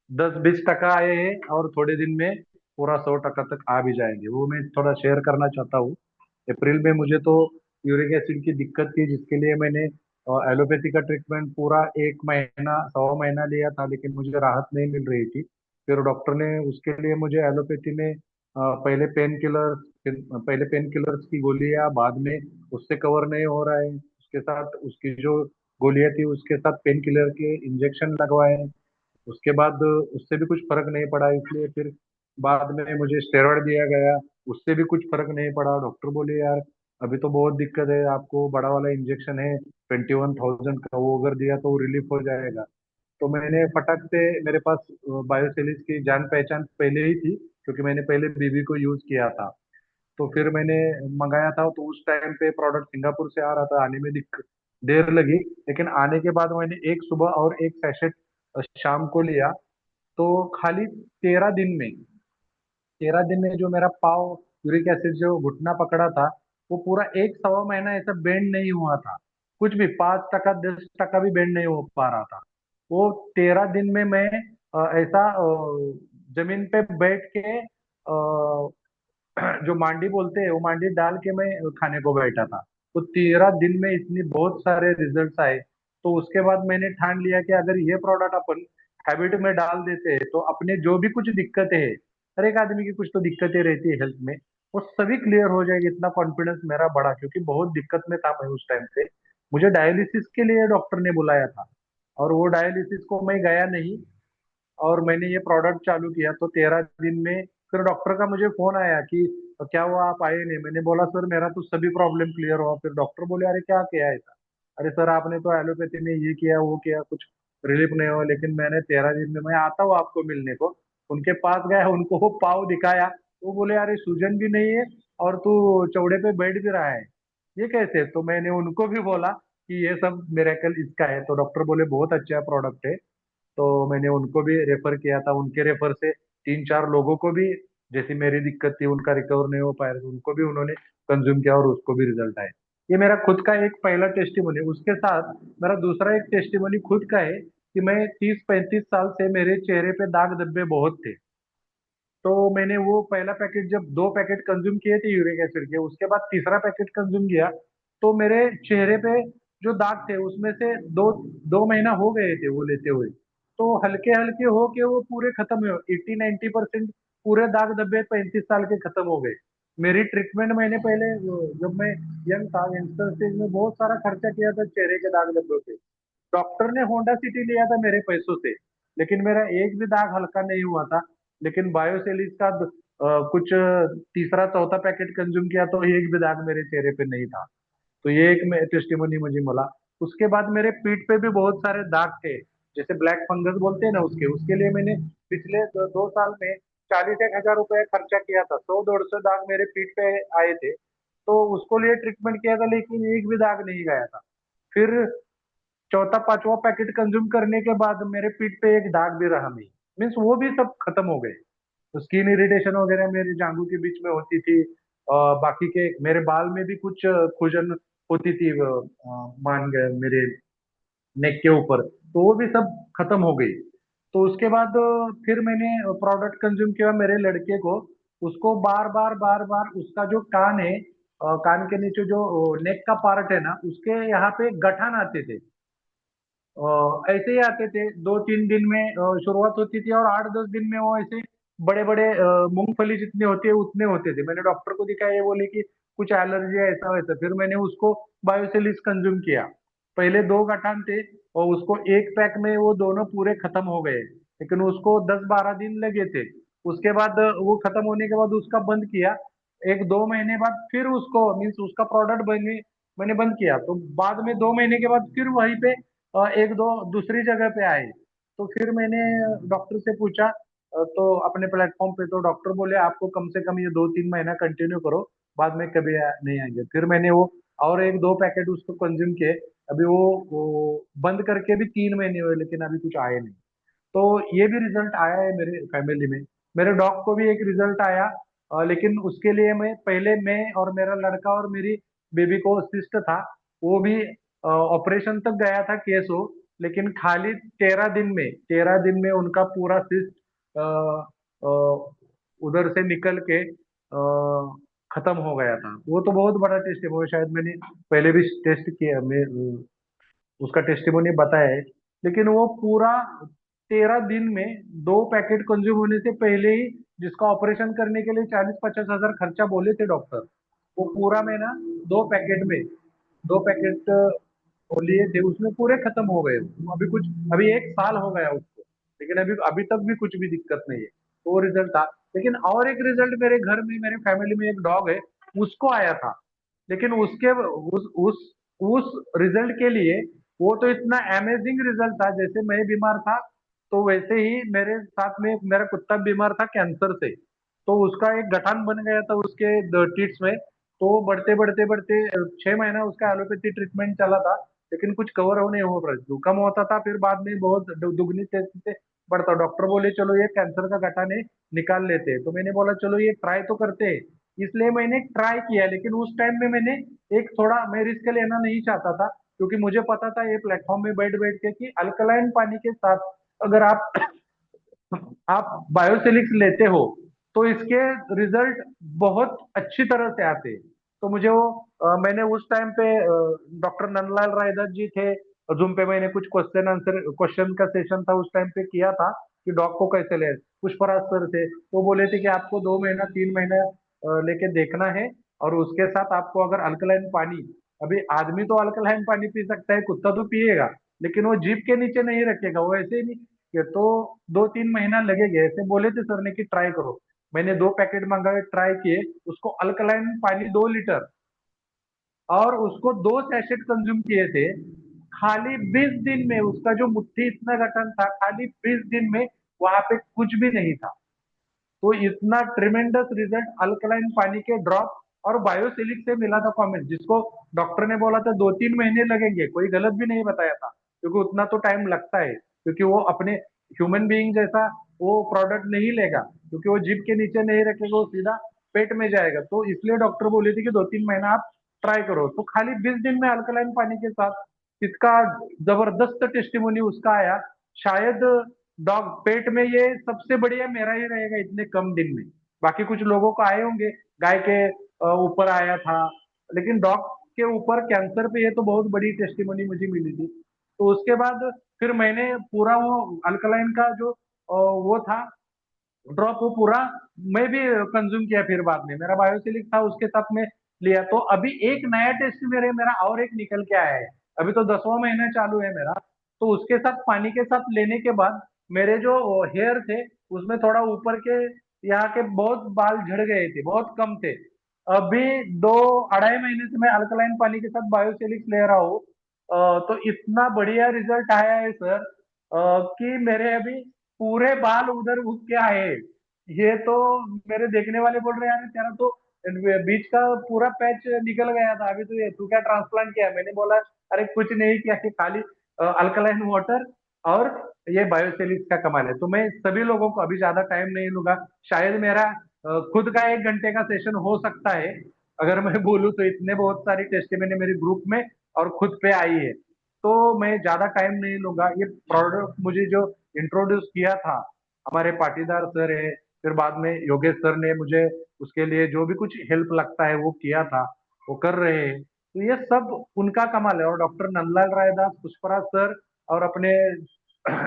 10-20% आए हैं और थोड़े दिन में पूरा 100% तक आ भी जाएंगे। वो मैं थोड़ा शेयर करना चाहता हूँ। अप्रैल में मुझे तो यूरिक एसिड की दिक्कत थी, जिसके लिए मैंने एलोपैथी का ट्रीटमेंट पूरा 1 महीना 100 महीना लिया था, लेकिन मुझे राहत नहीं मिल रही थी। फिर डॉक्टर ने उसके लिए मुझे एलोपैथी में पहले पेन किलर्स की गोलियां, बाद में उससे कवर नहीं हो रहा है, उसके साथ उसकी जो गोलियां थी उसके साथ पेन किलर के इंजेक्शन लगवाए। उसके बाद उससे भी कुछ फर्क नहीं पड़ा, इसलिए फिर बाद में मुझे स्टेरॉइड दिया गया। उससे भी कुछ फर्क नहीं पड़ा। डॉक्टर बोले यार अभी तो बहुत दिक्कत है, आपको बड़ा वाला इंजेक्शन है 21,000 का, वो अगर दिया तो वो रिलीफ हो जाएगा। तो मैंने फटक से, मेरे पास बायोसिलिस की जान पहचान पहले ही थी, क्योंकि मैंने पहले बीबी को यूज किया था। तो फिर मैंने मंगाया था, तो उस टाइम पे प्रोडक्ट सिंगापुर से आ रहा था, आने में देर लगी, लेकिन आने के बाद मैंने एक सुबह और एक सैशेट शाम को लिया। तो खाली 13 दिन में जो मेरा पाव यूरिक एसिड जो घुटना पकड़ा था, वो पूरा एक सवा महीना ऐसा बेंड नहीं हुआ था। कुछ भी 5% 10% भी बेंड नहीं हो पा रहा था। वो 13 दिन में मैं ऐसा जमीन पे बैठ के जो मांडी बोलते हैं, वो मांडी डाल के मैं खाने को बैठा था। तो 13 दिन में इतनी बहुत सारे रिजल्ट्स आए। तो उसके बाद मैंने ठान लिया कि अगर ये प्रोडक्ट अपन हैबिट में डाल देते हैं तो अपने जो भी कुछ दिक्कतें हैं, हर एक आदमी की कुछ तो दिक्कतें रहती है हेल्थ में, वो सभी क्लियर हो जाएगी। इतना कॉन्फिडेंस मेरा बढ़ा, क्योंकि बहुत दिक्कत में था मैं उस टाइम पे। मुझे डायलिसिस के लिए डॉक्टर ने बुलाया था, और वो डायलिसिस को मैं गया नहीं, और मैंने ये प्रोडक्ट चालू किया। तो 13 दिन में फिर डॉक्टर का मुझे फोन आया कि क्या हुआ, आप आए नहीं। मैंने बोला सर मेरा तो सभी प्रॉब्लम क्लियर हुआ। फिर डॉक्टर बोले अरे क्या किया है ऐसा? अरे सर आपने तो एलोपैथी में ये किया वो किया, कुछ रिलीफ नहीं हुआ, लेकिन मैंने 13 दिन में, मैं आता हूँ आपको मिलने को। उनके पास गया, उनको वो पाव दिखाया, वो बोले अरे सूजन भी नहीं है और तू चौड़े पे बैठ भी रहा है, ये कैसे? तो मैंने उनको भी बोला कि ये सब मिरेकल इसका है। तो डॉक्टर बोले बहुत अच्छा प्रोडक्ट है। तो मैंने उनको भी रेफर किया था, उनके रेफर से 3-4 लोगों को भी, जैसी मेरी दिक्कत थी, उनका रिकवर नहीं हो पाया तो उनको भी उन्होंने कंज्यूम किया और उसको भी रिजल्ट आए। ये मेरा खुद का एक पहला टेस्टिमोनी। उसके साथ मेरा दूसरा एक टेस्टिमोनी खुद का है कि मैं 30-35 साल से मेरे चेहरे पे दाग धब्बे बहुत थे। तो मैंने वो पहला पैकेट, जब 2 पैकेट कंज्यूम किए थे यूरिक एसिड के, उसके बाद तीसरा पैकेट कंज्यूम किया, तो मेरे चेहरे पे जो दाग थे उसमें से दो 2 महीना हो गए थे वो लेते हुए। तो हल्के हल्के हो के वो पूरे खत्म हुए, 80-90% पूरे दाग धब्बे 35 साल के खत्म हो गए। मेरी ट्रीटमेंट मैंने पहले जब मैं यंग था, यंगस्टर स्टेज में, बहुत सारा खर्चा किया था चेहरे के दाग धब्बों पे। डॉक्टर ने होंडा सिटी लिया था मेरे पैसों से, लेकिन मेरा एक भी दाग हल्का नहीं हुआ था। लेकिन बायोसेलिस का कुछ तीसरा चौथा पैकेट कंज्यूम किया तो एक भी दाग मेरे चेहरे पे नहीं था। तो ये एक टेस्टिमोनी मुझे मिला। उसके बाद मेरे पीठ पे भी बहुत सारे दाग थे, जैसे ब्लैक फंगस बोलते हैं ना, उसके उसके लिए मैंने पिछले 2 साल में 40-1 हजार रुपए खर्चा किया था। 100-150 दाग मेरे पीठ पे आए थे, तो उसको लिए ट्रीटमेंट किया था, लेकिन एक भी दाग नहीं गया था। फिर चौथा पांचवा पैकेट कंज्यूम करने के बाद मेरे पीठ पे एक दाग भी रहा नहीं, मीन्स वो भी सब खत्म हो गए। तो स्किन इरिटेशन वगैरह मेरी जांघों के बीच में होती थी, बाकी के मेरे बाल में भी कुछ खुजन होती थी, मान गए मेरे नेक के ऊपर, तो वो भी सब खत्म हो गई। तो उसके बाद फिर मैंने प्रोडक्ट कंज्यूम किया मेरे लड़के को। उसको बार बार बार बार उसका जो कान है, कान के नीचे जो नेक का पार्ट है ना, उसके यहाँ पे गठान आते थे। ऐसे ही आते थे, 2-3 दिन में शुरुआत होती थी, और 8-10 दिन में वो ऐसे बड़े बड़े मूंगफली जितने होते हैं उतने होते थे। मैंने डॉक्टर को दिखाया, ये बोले कि कुछ एलर्जी है ऐसा वैसा। फिर मैंने उसको बायोसिलिस कंज्यूम किया। पहले 2 गठान थे, और उसको एक पैक में वो दोनों पूरे खत्म हो गए, लेकिन उसको 10-12 दिन लगे थे। उसके बाद वो खत्म होने के बाद उसका बंद किया। 1-2 महीने बाद फिर उसको, मीन्स उसका प्रोडक्ट बने, मैंने बंद किया। तो बाद में 2 महीने के बाद फिर वहीं पे एक दो दूसरी जगह पे आए। तो फिर मैंने डॉक्टर से पूछा, तो अपने प्लेटफॉर्म पे, तो डॉक्टर बोले आपको कम से कम ये 2-3 महीना कंटिन्यू करो, बाद में कभी नहीं आएंगे। फिर मैंने वो और 1-2 पैकेट उसको कंज्यूम किए। अभी वो बंद करके भी 3 महीने हुए, लेकिन अभी कुछ आए नहीं। तो ये भी रिजल्ट आया है मेरे फैमिली में। मेरे डॉग को भी एक रिजल्ट आया, लेकिन उसके लिए मैं और मेरा लड़का और मेरी बेबी को सिस्ट था, वो भी ऑपरेशन तक गया था केस हो। लेकिन खाली 13 दिन में उनका पूरा सिस्ट उधर से निकल के खत्म हो गया था। वो तो बहुत बड़ा टेस्ट है, वो शायद मैंने पहले भी टेस्ट किया, मैं उसका टेस्टिमोनी बताया है। लेकिन वो पूरा 13 दिन में 2 पैकेट कंज्यूम होने से पहले ही, जिसका ऑपरेशन करने के लिए 40-50 हजार खर्चा बोले थे डॉक्टर, वो पूरा महीना 2 पैकेट वो लिए थे, उसमें पूरे खत्म हो गए। अभी कुछ, अभी 1 साल हो गया उसको, लेकिन अभी अभी तक भी कुछ भी दिक्कत नहीं है। तो वो रिजल्ट था। लेकिन और एक रिजल्ट मेरे घर में, मेरे फैमिली में एक डॉग है, उसको आया था। लेकिन उसके उस रिजल्ट के लिए, वो तो इतना अमेजिंग रिजल्ट था, जैसे मैं बीमार था तो वैसे ही मेरे साथ में मेरा कुत्ता बीमार था कैंसर से। तो उसका एक गठान बन गया था उसके टीट्स में। तो बढ़ते बढ़ते बढ़ते 6 महीना उसका एलोपैथी ट्रीटमेंट चला था, लेकिन कुछ कवर होने हो रहा था, कम होता था, फिर बाद में बहुत दुगनी तेजी से बढ़ता। डॉक्टर बोले चलो ये कैंसर का गठान है, निकाल लेते हैं। तो मैंने बोला चलो ये ट्राई तो करते हैं, इसलिए मैंने ट्राई किया। लेकिन उस टाइम में मैंने एक थोड़ा मैं रिस्क लेना नहीं चाहता था, क्योंकि मुझे पता था ये प्लेटफॉर्म में बैठ बैठ के कि अल्कलाइन पानी के साथ अगर आप बायोसिलिक्स लेते हो तो इसके रिजल्ट बहुत अच्छी तरह से आते हैं। तो मुझे वो मैंने उस टाइम पे डॉक्टर नंदलाल रायदास जी थे, जूम पे मैंने कुछ क्वेश्चन का सेशन था उस टाइम पे किया था कि डॉग को कैसे ले। पुष्पराज सर थे, वो बोले थे कि आपको 2 महीना 3 महीना लेके देखना है, और उसके साथ आपको अगर अल्कलाइन पानी, अभी आदमी तो अल्कलाइन पानी पी सकता है, कुत्ता तो पिएगा, लेकिन वो जीभ के नीचे नहीं रखेगा, वो ऐसे ही नहीं। ये तो 2-3 महीना लगेगा, ऐसे बोले थे सर ने कि ट्राई करो। मैंने 2 पैकेट मंगाए, ट्राई किए, उसको अल्कलाइन पानी 2 लीटर और उसको 2 सैशेट कंज्यूम किए थे। खाली 20 दिन में उसका जो मुट्ठी इतना गठन था, खाली 20 दिन में वहां पे कुछ भी नहीं था। तो इतना ट्रिमेंडस रिजल्ट अल्कलाइन पानी के ड्रॉप और बायोसिलिक से मिला था कॉमेंट, जिसको डॉक्टर ने बोला था 2-3 महीने लगेंगे, कोई गलत भी नहीं बताया था, क्योंकि उतना तो टाइम लगता है, क्योंकि वो अपने ह्यूमन बीइंग जैसा वो प्रोडक्ट नहीं लेगा, क्योंकि वो जीभ के नीचे नहीं रखेगा, वो सीधा पेट में जाएगा। तो इसलिए डॉक्टर बोले थे कि 2-3 महीना आप ट्राई करो। तो खाली 20 दिन में अल्कलाइन पानी के साथ इसका जबरदस्त टेस्टिमोनी उसका आया। शायद डॉग पेट में ये सबसे बढ़िया मेरा ही रहेगा इतने कम दिन में। बाकी कुछ लोगों को आए होंगे, गाय के ऊपर आया था, लेकिन डॉग के ऊपर कैंसर पे ये तो बहुत बड़ी टेस्टिमोनी मुझे मिली थी। तो उसके बाद फिर मैंने पूरा वो अल्कलाइन का जो वो था ड्रॉप, वो पूरा मैं भी कंज्यूम किया। फिर बाद में मेरा बायोसिलिक था, उसके साथ में लिया। तो अभी एक नया टेस्ट मेरा और एक निकल के आया है। अभी तो 10वां महीना चालू है मेरा। तो उसके साथ पानी के साथ लेने के बाद मेरे जो हेयर थे उसमें थोड़ा ऊपर के यहाँ के बहुत बाल झड़ गए थे, बहुत कम थे। अभी 2-2.5 महीने से मैं अल्कलाइन पानी के साथ बायोसिलिक्स ले रहा हूँ। तो इतना बढ़िया रिजल्ट आया है सर, कि मेरे अभी पूरे बाल उधर उग के आए। ये तो मेरे देखने वाले बोल रहे हैं यार तेरा तो बीच का पूरा पैच निकल गया था, अभी तो ये तू क्या ट्रांसप्लांट किया? मैंने बोला अरे कुछ नहीं किया, कि खाली अल्कलाइन वाटर और ये बायोसेलिक्स का कमाल है। तो मैं सभी लोगों को, अभी ज्यादा टाइम नहीं लूंगा, शायद मेरा खुद का 1 घंटे का सेशन हो सकता है अगर मैं बोलूँ तो। इतने बहुत सारी टेस्ट मैंने मेरे ग्रुप में और खुद पे आई है, तो मैं ज्यादा टाइम नहीं लूंगा। ये प्रोडक्ट मुझे जो इंट्रोड्यूस किया था हमारे पाटीदार सर है, फिर बाद में योगेश सर ने मुझे उसके लिए जो भी कुछ हेल्प लगता है वो किया था, वो कर रहे हैं। तो ये सब उनका कमाल है। और डॉक्टर नंदलाल रायदास, पुष्पराज सर और अपने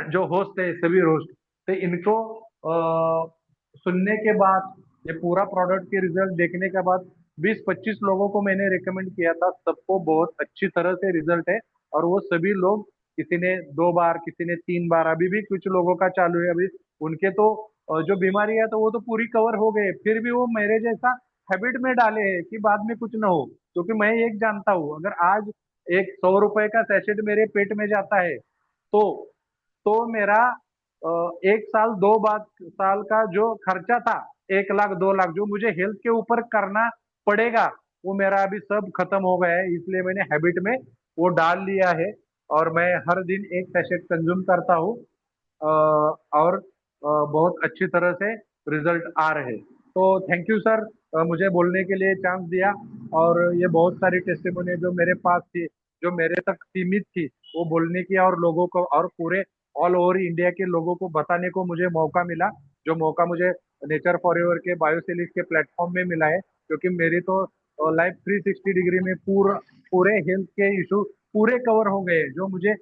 जो होस्ट है सभी होस्ट, तो इनको सुनने के बाद, ये पूरा प्रोडक्ट के रिजल्ट देखने के बाद 20-25 लोगों को मैंने रिकमेंड किया था, सबको बहुत अच्छी तरह से रिजल्ट है। और वो सभी लोग, किसी ने 2 बार, किसी ने 3 बार, अभी भी कुछ लोगों का चालू है। अभी उनके तो जो बीमारी है तो वो तो पूरी कवर हो गए, फिर भी वो मेरे जैसा हैबिट में डाले हैं कि बाद में कुछ ना हो। क्योंकि मैं एक जानता हूँ, अगर आज एक 100 रुपए का सैचेट मेरे पेट में जाता है, तो मेरा 1 साल 2 साल का जो खर्चा था, 1 लाख 2 लाख जो मुझे हेल्थ के ऊपर करना पड़ेगा, वो मेरा अभी सब खत्म हो गया है। इसलिए मैंने हैबिट में वो डाल लिया है, और मैं हर दिन एक सैशेट कंज्यूम करता हूँ। और बहुत अच्छी तरह से रिजल्ट आ रहे हैं। तो थैंक यू सर, मुझे बोलने के लिए चांस दिया। और ये बहुत सारी टेस्टिमोनी जो मेरे पास थी, जो मेरे तक सीमित थी, वो बोलने की, और लोगों को, और पूरे ऑल ओवर इंडिया के लोगों को बताने को मुझे मौका मिला। जो मौका मुझे नेचर फॉरएवर के बायोसिलिक्स के प्लेटफॉर्म में मिला है, क्योंकि मेरी तो लाइफ 360 डिग्री में पूरे हेल्थ के इशू पूरे कवर हो गए, जो मुझे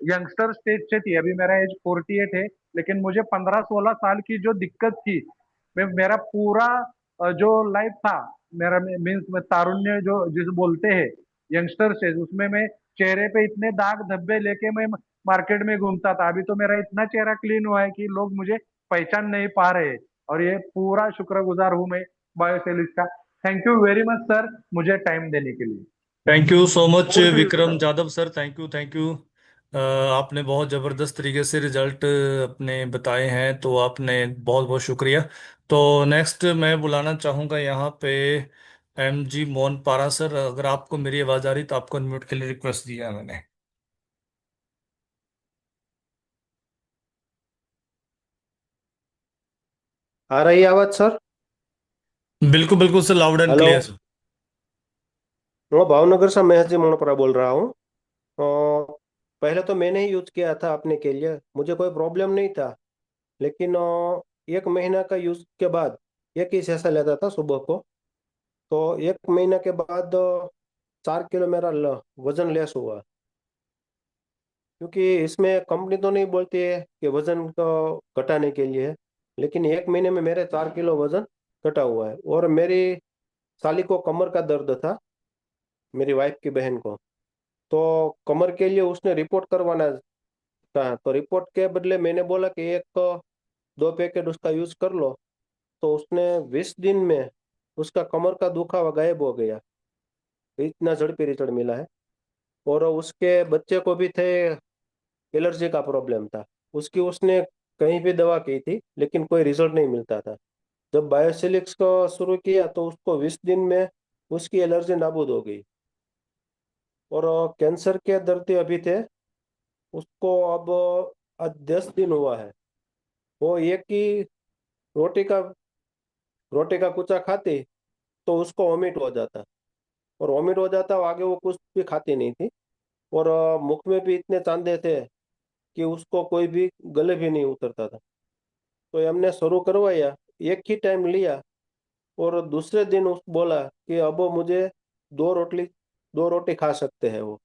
यंगस्टर स्टेज से थी। अभी मेरा एज 48 है, लेकिन मुझे 15-16 साल की जो दिक्कत थी, मेरा पूरा जो लाइफ था, मेरा मीन्स में तारुण्य जो जिस बोलते हैं यंगस्टर स्टेज, उसमें मैं चेहरे पे इतने दाग धब्बे लेके मैं मार्केट में घूमता था। अभी तो मेरा इतना चेहरा क्लीन हुआ है कि लोग मुझे पहचान नहीं पा रहे। और ये पूरा शुक्रगुजार हूँ मैं बायोसेलिस का। Thank you very much sir, मुझे टाइम देने के लिए। Thank you so much over to you Vikram sir. Jadhav sir, thank you, thank you. आपने बहुत ज़बरदस्त तरीके से रिजल्ट अपने बताए हैं, तो आपने बहुत बहुत शुक्रिया। तो नेक्स्ट मैं बुलाना चाहूँगा यहाँ पे MG मोहन पारा सर। अगर आपको मेरी आवाज़ आ रही तो आपको अनम्यूट के लिए रिक्वेस्ट दिया है मैंने। आ रही है आवाज सर? बिल्कुल बिल्कुल sir, loud and hello. Clear. मैं भावनगर से महेश जी मोनपरा बोल रहा हूँ। पहले तो मैंने ही यूज किया था अपने के लिए, मुझे कोई प्रॉब्लम नहीं था। लेकिन एक महीना का यूज के बाद एक ही सेशन लेता था सुबह को। तो एक महीना के बाद 4 किलो मेरा वजन लेस हुआ। क्योंकि इसमें कंपनी तो नहीं बोलती है कि वजन को घटाने के लिए है, लेकिन एक महीने में मेरे 4 किलो वजन घटा हुआ है। और मेरी साली को कमर का दर्द था, मेरी वाइफ की बहन को। तो कमर के लिए उसने रिपोर्ट करवाना था, तो रिपोर्ट के बदले मैंने बोला कि एक 2 पैकेट उसका यूज कर लो। तो उसने 20 दिन में उसका कमर का दुखावा गायब हो गया। इतना झड़पी रिजल्ट मिला है। और उसके बच्चे को भी थे, एलर्जी का प्रॉब्लम था। उसकी उसने कहीं भी दवा की थी लेकिन कोई रिजल्ट नहीं मिलता था। जब बायोसिलिक्स को शुरू किया तो उसको 20 दिन में उसकी एलर्जी नाबूद हो गई। और कैंसर के दर्द अभी थे उसको। अब आज 10 दिन हुआ है। वो एक ही रोटी का रोटी का कुचा खाती तो उसको वॉमिट हो जाता। और वॉमिट हो जाता, आगे वो कुछ भी खाती नहीं थी। और मुख में भी इतने चांदे थे कि उसको कोई भी गले भी नहीं उतरता था। तो ये हमने शुरू करवाया, एक ही टाइम लिया। और दूसरे दिन उस बोला कि अब वो मुझे 2 रोटी 2 रोटी खा सकते हैं वो।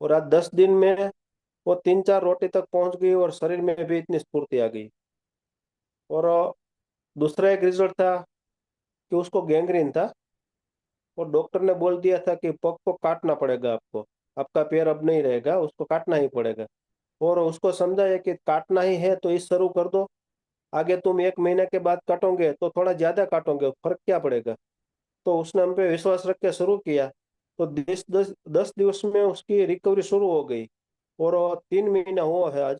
और आज 10 दिन में वो 3-4 रोटी तक पहुंच गई और शरीर में भी इतनी स्फूर्ति आ गई। और दूसरा एक रिजल्ट था कि उसको गैंग्रीन था। और डॉक्टर ने बोल दिया था कि पग को काटना पड़ेगा आपको, आपका पैर अब नहीं रहेगा, उसको काटना ही पड़ेगा। और उसको समझाया कि काटना ही है तो इस शुरू कर दो, आगे तुम एक महीने के बाद काटोगे तो थोड़ा ज्यादा काटोगे, फर्क क्या पड़ेगा। तो उसने हम पे विश्वास रख के शुरू किया। तो 10 दिवस में उसकी रिकवरी शुरू हो गई। और वो 3 महीना हुआ है आज।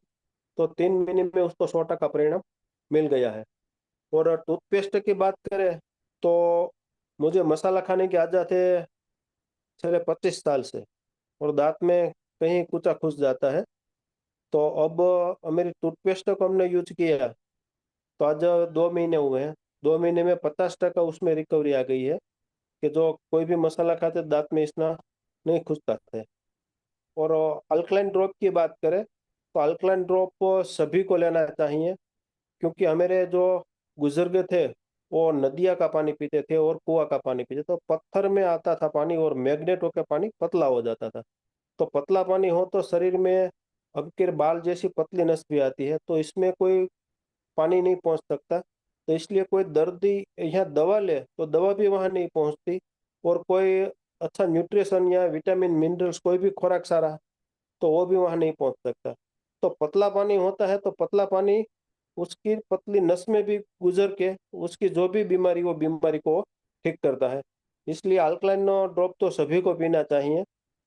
तो 3 महीने में उसको 100% परिणाम मिल गया है। और टूथपेस्ट की बात करें तो मुझे मसाला खाने की आदत है पिछले 25 साल से। और दांत में कहीं कुचा घुस जाता है। तो अब मेरी टूथपेस्ट को हमने यूज किया तो आज 2 महीने हुए हैं। 2 महीने में 50% उसमें रिकवरी आ गई है कि जो कोई भी मसाला खाते दांत में इतना नहीं घुसता है। और अल्कलाइन ड्रॉप की बात करें तो अल्कलाइन ड्रॉप सभी को लेना चाहिए। क्योंकि हमारे जो बुजुर्ग थे वो नदिया का पानी पीते थे और कुआं का पानी पीते, तो पत्थर में आता था पानी और मैग्नेट होकर पानी पतला हो जाता था। तो पतला पानी हो तो शरीर में अब के बाल जैसी पतली नस भी आती है, तो इसमें कोई पानी नहीं पहुंच सकता। तो इसलिए कोई दर्दी यहाँ दवा ले तो दवा भी वहां नहीं पहुंचती। और कोई अच्छा न्यूट्रिशन या विटामिन मिनरल्स कोई भी खुराक सारा तो वो भी वहां नहीं पहुंच सकता। तो पतला पानी होता है तो पतला पानी उसकी पतली नस में भी गुजर के उसकी जो भी बीमारी वो बीमारी को ठीक करता है। इसलिए अल्कलाइन ड्रॉप तो सभी को पीना चाहिए।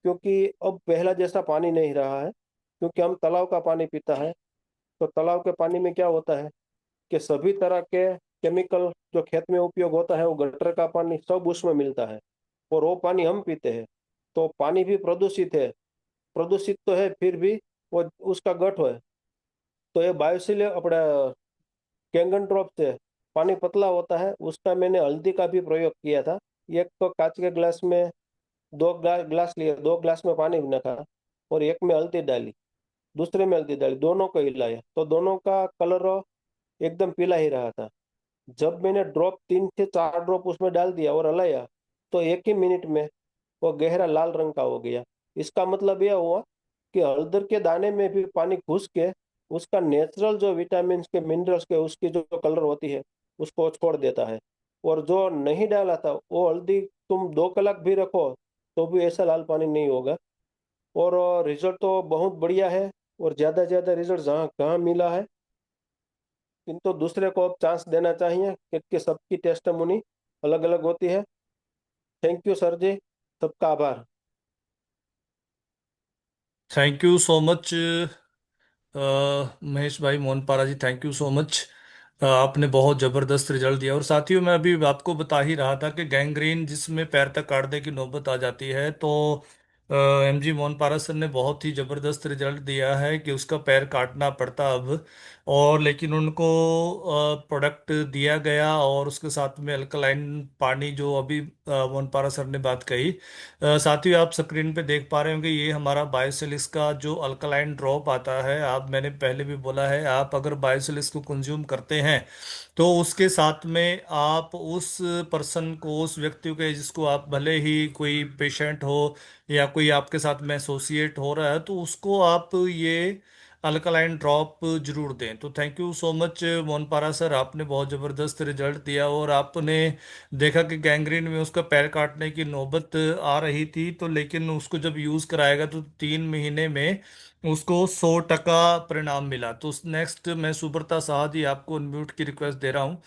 क्योंकि अब पहला जैसा पानी नहीं रहा है, क्योंकि हम तालाब का पानी पीता है। तो तालाब के पानी में क्या होता है कि सभी तरह के केमिकल जो खेत में उपयोग होता है वो गटर का पानी सब उसमें मिलता है। और वो पानी हम पीते हैं। तो पानी भी प्रदूषित है, प्रदूषित तो है फिर भी वो उसका गठ है। तो ये बायोसिल अपना कैंगन ड्रॉप से पानी पतला होता है, उसका मैंने हल्दी का भी प्रयोग किया था। एक तो कांच के ग्लास में 2 गिलास लिए, 2 गिलास में पानी रखा और एक में हल्दी डाली, दूसरे में हल्दी डाली, दोनों को हिलाया तो दोनों का कलर एकदम पीला ही रहा था। जब मैंने ड्रॉप 3 से 4 ड्रॉप उसमें डाल दिया और हलाया तो एक ही मिनट में वो गहरा लाल रंग का हो गया। इसका मतलब यह हुआ कि हल्दर के दाने में भी पानी घुस के उसका नेचुरल जो विटामिन के मिनरल्स के उसकी जो कलर होती है उसको छोड़ देता है। और जो नहीं डाला था वो हल्दी तुम 2 कलाक भी रखो तो भी ऐसा लाल पानी नहीं होगा। और रिजल्ट तो बहुत बढ़िया है। और ज्यादा से ज्यादा रिजल्ट जहाँ कहाँ मिला है, किंतु दूसरे को अब चांस देना चाहिए क्योंकि सबकी टेस्टमोनी अलग अलग होती है। थैंक यू सर जी, सबका आभार। Thank you so much Mahesh भाई, मोहनपारा जी, थैंक यू सो मच। आपने बहुत ज़बरदस्त रिजल्ट दिया। और साथियों, मैं अभी आपको बता ही रहा था कि गैंग्रीन जिसमें पैर तक काटने की नौबत आ जाती है, तो एम जी मोहनपारा सर ने बहुत ही ज़बरदस्त रिजल्ट दिया है कि उसका पैर काटना पड़ता अब। और लेकिन उनको प्रोडक्ट दिया गया और उसके साथ में अल्कलाइन पानी, जो अभी मोहनपारा सर ने बात कही। साथियों, आप स्क्रीन पे देख पा रहे होंगे, ये हमारा बायोसिलिस का जो अल्कलाइन ड्रॉप आता है। आप, मैंने पहले भी बोला है, आप अगर बायोसिलिस को कंज्यूम करते हैं तो उसके साथ में आप उस पर्सन को, उस व्यक्ति को, जिसको आप, भले ही कोई पेशेंट हो या कोई आपके साथ में एसोसिएट हो रहा है, तो उसको आप ये अल्कलाइन ड्रॉप जरूर दें। तो thank you so much Mohanpara sir, आपने बहुत ज़बरदस्त रिजल्ट दिया। और आपने देखा कि गैंग्रीन में उसका पैर काटने की नौबत आ रही थी, तो लेकिन उसको जब यूज़ कराएगा तो 3 महीने में उसको 100% परिणाम मिला। तो नेक्स्ट मैं सुब्रता साहा जी, आपको अनम्यूट की रिक्वेस्ट दे रहा हूँ।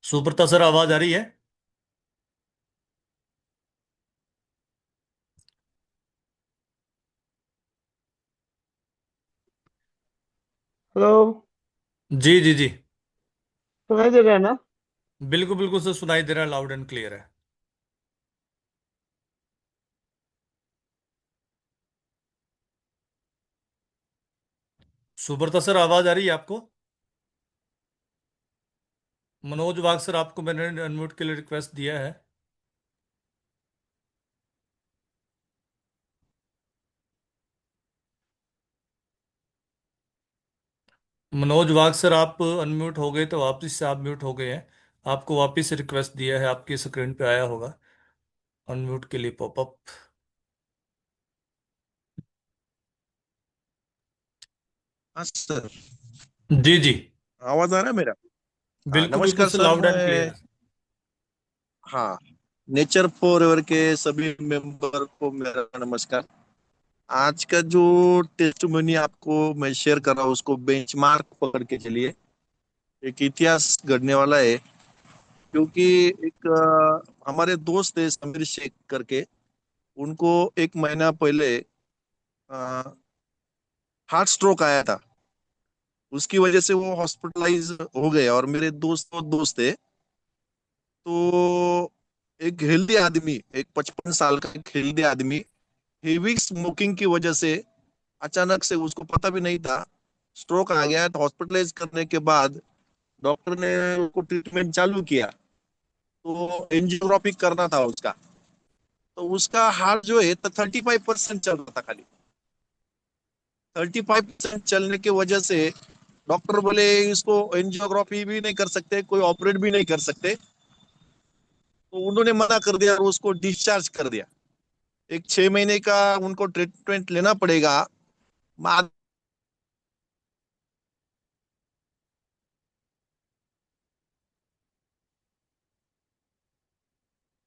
सुब्रता सर, आवाज़ आ रही है? हेलो। जी जी जी, सुनाई दे रहा है ना? बिल्कुल बिल्कुल सर, सुनाई दे रहा है, लाउड एंड क्लियर है। सुब्रता सर, आवाज़ आ रही है आपको? मनोज वाघ सर, आपको मैंने अनम्यूट के लिए रिक्वेस्ट दिया है। मनोज वाघ सर, आप अनम्यूट हो गए, तो वापस से आप म्यूट हो गए हैं। आपको वापस से रिक्वेस्ट दिया है, आपकी स्क्रीन पे आया होगा अनम्यूट के लिए पॉपअप। हाँ सर। जी जी, आवाज आ रहा है मेरा? हाँ, बिल्कुल बिल्कुल नमस्कार sir, sir. Loud and clear मैं, है। हाँ, नेचर फॉरएवर के सभी मेंबर को मेरा नमस्कार। आज का जो टेस्टिमोनी आपको मैं शेयर कर रहा हूँ उसको बेंचमार्क पकड़ के चलिए। एक इतिहास घड़ने वाला है, क्योंकि एक हमारे दोस्त है समीर शेख करके। उनको एक महीना पहले हार्ट स्ट्रोक आया था। उसकी वजह से वो हॉस्पिटलाइज हो गए, और मेरे दोस्त थे। तो एक हेल्दी आदमी, एक 55 साल का एक हेल्दी आदमी, हेवी स्मोकिंग की वजह से अचानक से, उसको पता भी नहीं था, स्ट्रोक आ गया। तो हॉस्पिटलाइज करने के बाद डॉक्टर ने उसको ट्रीटमेंट चालू किया। तो एंजियोग्राफी करना था उसका। तो उसका हार्ट जो है 35% चल रहा था खाली। 35% चलने की वजह से डॉक्टर बोले इसको एंजियोग्राफी भी नहीं कर सकते, कोई ऑपरेट भी नहीं कर सकते। तो उन्होंने मना कर दिया और उसको डिस्चार्ज कर दिया। एक 6 महीने का उनको ट्रीटमेंट लेना पड़ेगा। मा-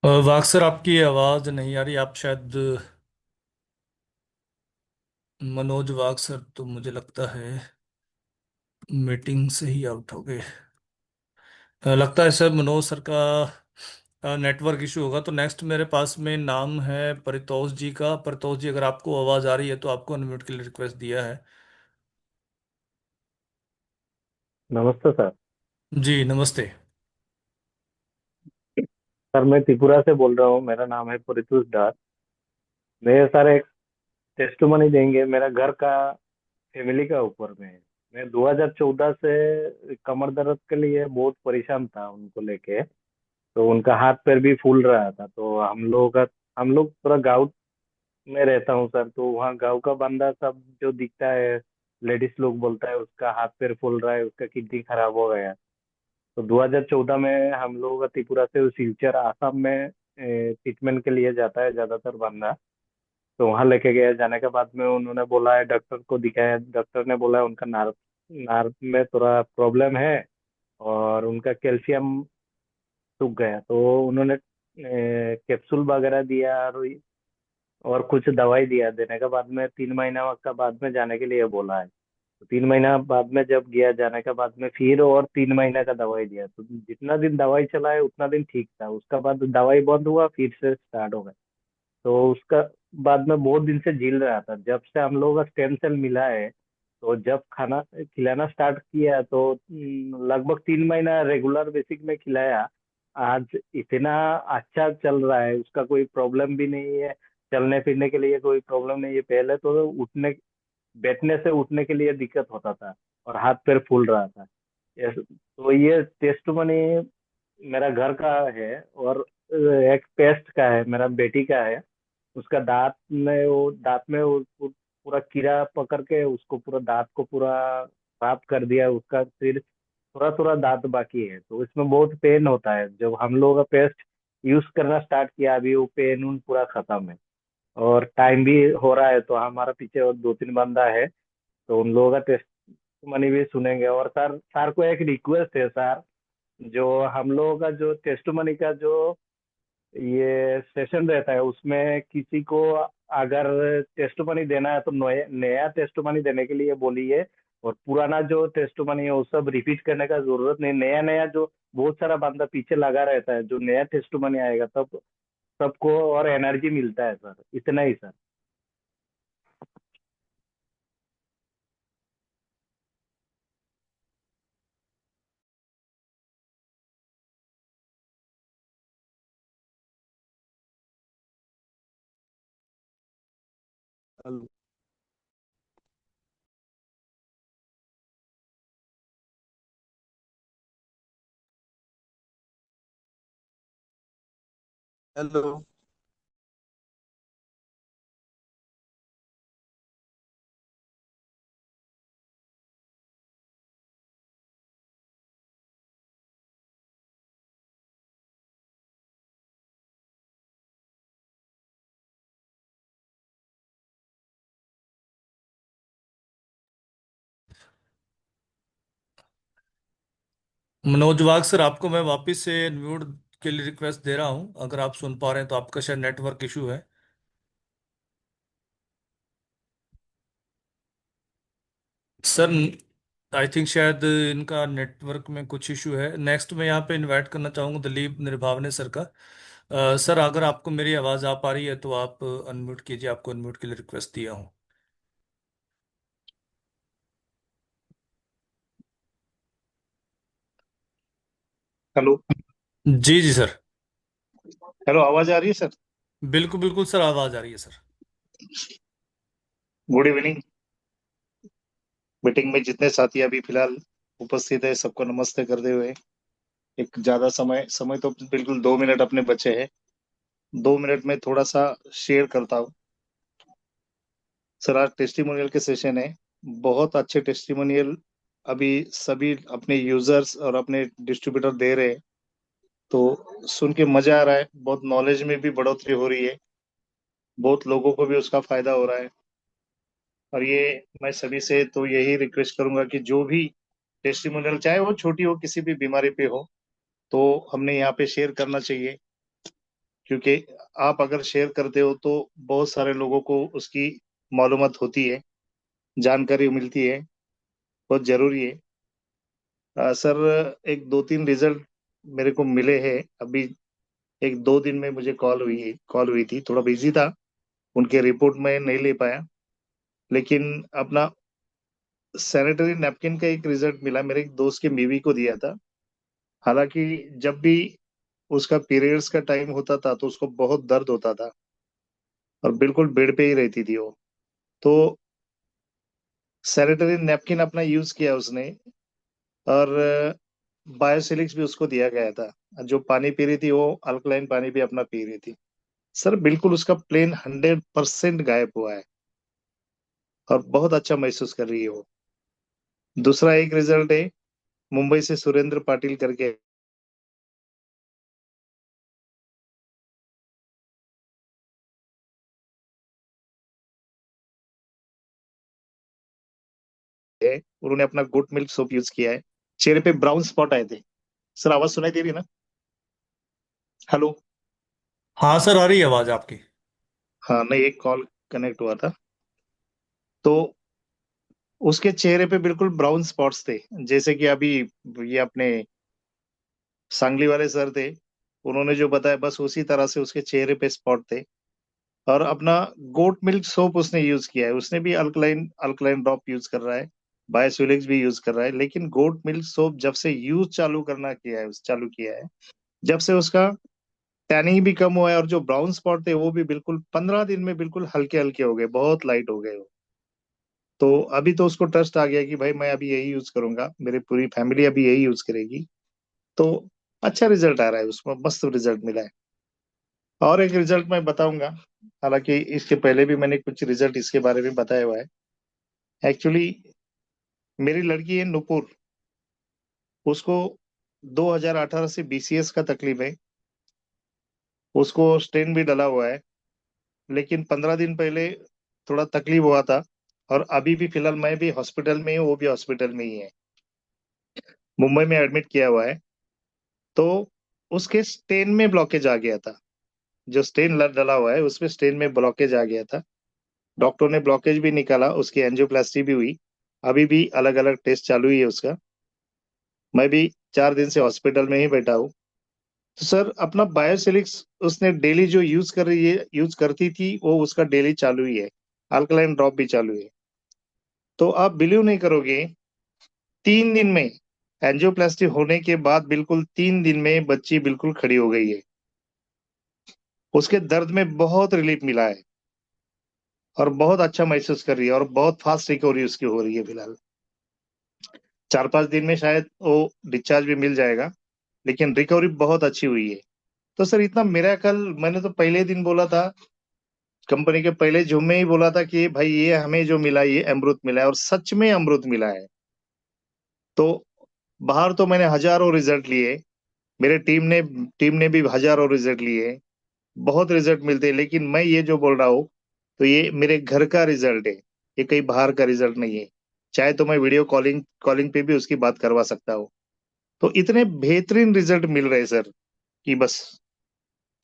वाघ सर, आपकी आवाज़ नहीं आ रही, आप शायद, मनोज वाघ सर, तो मुझे लगता है मीटिंग से ही आउट हो गए। लगता है सर मनोज सर का नेटवर्क इशू होगा। तो नेक्स्ट मेरे पास में नाम है परितोष जी का। परितोष जी, अगर आपको आवाज़ आ रही है तो आपको अनम्यूट के लिए रिक्वेस्ट दिया है। नमस्ते सर। जी नमस्ते। सर मैं त्रिपुरा से बोल रहा हूँ, मेरा नाम है परितोष दास। मेरे सर एक टेस्टिमनी देंगे मेरा घर का फैमिली का ऊपर में है। मैं 2014 से कमर दर्द के लिए बहुत परेशान था उनको लेके। तो उनका हाथ पैर भी फूल रहा था। तो हम लोग पूरा गांव में रहता हूँ सर। तो वहाँ गांव का बंदा सब जो दिखता है, लेडीज लोग बोलता है उसका हाथ पैर फूल रहा है, उसका किडनी खराब हो गया। तो 2014 में हम लोग त्रिपुरा से सिलचर आसाम में ट्रीटमेंट के लिए जाता है ज्यादातर बंदा। तो वहाँ लेके गया, जाने के बाद में उन्होंने बोला है, डॉक्टर को दिखाया, डॉक्टर ने बोला है उनका नार्व नार्व में थोड़ा प्रॉब्लम है और उनका कैल्शियम सूख गया। तो उन्होंने कैप्सूल वगैरह दिया और कुछ दवाई दिया। देने के बाद में 3 महीना का बाद में जाने के लिए बोला है। तो 3 महीना बाद में जब गया, जाने के बाद में फिर और 3 महीना का दवाई दिया। तो जितना दिन दवाई चलाए उतना दिन ठीक था, उसका बाद दवाई बंद हुआ, फिर से स्टार्ट हो गया। तो उसका बाद में बहुत दिन से झेल रहा था। जब से हम लोगों का स्टेम सेल मिला है, तो जब खाना खिलाना स्टार्ट किया तो लगभग 3 महीना रेगुलर बेसिक में खिलाया। आज इतना अच्छा चल रहा है, उसका कोई प्रॉब्लम भी नहीं है। चलने फिरने के लिए कोई प्रॉब्लम नहीं है। पहले तो उठने बैठने से उठने के लिए दिक्कत होता था और हाथ पैर फूल रहा था। तो ये टेस्ट मनी मेरा घर का है। और एक पेस्ट का है, मेरा बेटी का है। उसका दांत में पूरा कीड़ा पकड़ के उसको पूरा दांत को पूरा साफ कर दिया। उसका फिर थोड़ा थोड़ा दांत बाकी है, तो इसमें बहुत पेन होता है। जब हम लोग का पेस्ट यूज करना स्टार्ट किया, अभी वो पेन उन पूरा खत्म है। और टाइम भी हो रहा है, तो हमारा पीछे और 2-3 बंदा है, तो उन लोगों का टेस्ट मनी भी सुनेंगे। और सर, सर को एक रिक्वेस्ट है सर। जो हम लोगों का जो टेस्ट मनी का जो ये सेशन रहता है, उसमें किसी को अगर टेस्ट मनी देना है तो नया टेस्ट मनी देने के लिए बोलिए। और पुराना जो टेस्ट मनी है वो सब रिपीट करने का जरूरत नहीं। नया नया जो बहुत सारा बंदा पीछे लगा रहता है, जो नया टेस्ट मनी आएगा तब सबको और एनर्जी मिलता है सर। इतना ही सर। हेलो। मनोज वाघ सर, आपको मैं वापस से म्यूट के लिए रिक्वेस्ट दे रहा हूं, अगर आप सुन पा रहे हैं तो। आपका शायद नेटवर्क इशू है सर। आई थिंक शायद इनका नेटवर्क में कुछ इशू है। नेक्स्ट मैं यहाँ पे इनवाइट करना चाहूंगा दिलीप निर्भावने सर का। सर, अगर आपको मेरी आवाज़ आ पा रही है तो आप अनम्यूट कीजिए, आपको अनम्यूट के लिए रिक्वेस्ट दिया हूँ। हेलो। जी जी सर। हेलो, आवाज आ रही है सर? बिल्कुल बिल्कुल सर, आवाज़ आ रही है सर। Good evening. मीटिंग में जितने साथी अभी फिलहाल उपस्थित है, सबको नमस्ते करते हुए, एक ज्यादा समय समय तो बिल्कुल 2 मिनट अपने बचे हैं। 2 मिनट में थोड़ा सा शेयर करता हूँ। सर, आज टेस्टिमोनियल के सेशन है। बहुत अच्छे टेस्टिमोनियल अभी सभी अपने यूजर्स और अपने डिस्ट्रीब्यूटर दे रहे हैं, तो सुन के मजा आ रहा है। बहुत नॉलेज में भी बढ़ोतरी हो रही है, बहुत लोगों को भी उसका फायदा हो रहा है। और ये मैं सभी से तो यही रिक्वेस्ट करूंगा कि जो भी टेस्टिमोनियल, चाहे वो छोटी हो, किसी भी बीमारी पे हो, तो हमने यहाँ पे शेयर करना चाहिए। क्योंकि आप अगर शेयर करते हो तो बहुत सारे लोगों को उसकी मालूमात होती है, जानकारी मिलती है। बहुत जरूरी है। सर, एक 2-3 रिजल्ट मेरे को मिले हैं अभी। 1-2 दिन में मुझे कॉल हुई थी, थोड़ा बिजी था, उनके रिपोर्ट में नहीं ले पाया। लेकिन अपना सैनिटरी नैपकिन का एक रिजल्ट मिला, मेरे एक दोस्त के बीवी को दिया था। हालांकि जब भी उसका पीरियड्स का टाइम होता था तो उसको बहुत दर्द होता था और बिल्कुल बेड पे ही रहती थी वो। तो सैनिटरी नैपकिन अपना यूज किया उसने, और बायोसिलिक्स भी उसको दिया गया था। जो पानी पी रही थी वो अल्कलाइन पानी भी अपना पी रही थी। सर, बिल्कुल उसका प्लेन 100% गायब हुआ है और बहुत अच्छा महसूस कर रही है वो। दूसरा एक रिजल्ट है, मुंबई से सुरेंद्र पाटिल करके है, उन्होंने अपना गुड मिल्क सोप यूज किया है। चेहरे पे ब्राउन स्पॉट आए थे। सर, आवाज सुनाई दे रही है ना? हेलो। हाँ सर, आ रही है आवाज़ आपकी। हाँ, नहीं, एक कॉल कनेक्ट हुआ था। तो उसके चेहरे पे बिल्कुल ब्राउन स्पॉट्स थे, जैसे कि अभी ये अपने सांगली वाले सर थे, उन्होंने जो बताया बस उसी तरह से उसके चेहरे पे स्पॉट थे। और अपना गोट मिल्क सोप उसने यूज किया है, उसने भी अल्कलाइन अल्कलाइन ड्रॉप यूज कर रहा है, बायोसोलिक्स भी यूज कर रहा है। लेकिन गोट मिल्क सोप जब से यूज चालू किया है, जब से उसका टैनिंग भी कम हुआ है, और जो ब्राउन स्पॉट थे वो भी बिल्कुल 15 दिन में बिल्कुल हल्के हल्के हो गए, बहुत लाइट हो गए वो। तो अभी तो उसको ट्रस्ट आ गया कि भाई मैं अभी यही यूज करूंगा, मेरी पूरी फैमिली अभी यही यूज करेगी। तो अच्छा रिजल्ट आ रहा है, उसमें मस्त रिजल्ट मिला है। और एक रिजल्ट मैं बताऊंगा, हालांकि इसके पहले भी मैंने कुछ रिजल्ट इसके बारे में बताया हुआ है। एक्चुअली मेरी लड़की है नुपुर, उसको 2018 से बीसीएस का तकलीफ है, उसको स्टेन भी डला हुआ है। लेकिन 15 दिन पहले थोड़ा तकलीफ हुआ था, और अभी भी फिलहाल मैं भी हॉस्पिटल में ही हूँ, वो भी हॉस्पिटल में ही है, मुंबई में एडमिट किया हुआ है। तो उसके स्टेन में ब्लॉकेज आ गया था, जो स्टेन डला हुआ है उसमें स्टेन में ब्लॉकेज आ गया था। डॉक्टर ने ब्लॉकेज भी निकाला, उसकी एंजियोप्लास्टी भी हुई, अभी भी अलग अलग टेस्ट चालू ही है उसका। मैं भी 4 दिन से हॉस्पिटल में ही बैठा हूँ। तो सर अपना बायोसिलिक्स उसने डेली जो यूज करती थी, वो उसका डेली चालू ही है, अल्कलाइन ड्रॉप भी चालू है। तो आप बिलीव नहीं करोगे, 3 दिन में एंजियोप्लास्टी होने के बाद बिल्कुल 3 दिन में बच्ची बिल्कुल खड़ी हो गई है। उसके दर्द में बहुत रिलीफ मिला है, और बहुत अच्छा महसूस कर रही है, और बहुत फास्ट रिकवरी उसकी हो रही है फिलहाल। 4-5 दिन में शायद वो डिस्चार्ज भी मिल जाएगा, लेकिन रिकवरी बहुत अच्छी हुई है। तो सर इतना मिरेकल, मैंने तो पहले दिन बोला था, कंपनी के पहले जुम्मे में ही बोला था कि भाई ये हमें जो मिला ये अमृत मिला है, और सच में अमृत मिला है। तो बाहर तो मैंने हजारों रिजल्ट लिए, मेरे टीम ने भी हजारों रिजल्ट लिए, बहुत रिजल्ट मिलते हैं, लेकिन मैं ये जो बोल रहा हूँ, तो ये मेरे घर का रिजल्ट है, ये कहीं बाहर का रिजल्ट नहीं है। चाहे तो मैं वीडियो कॉलिंग कॉलिंग पे भी उसकी बात करवा सकता हूँ। तो इतने बेहतरीन रिजल्ट मिल रहे हैं सर, कि बस।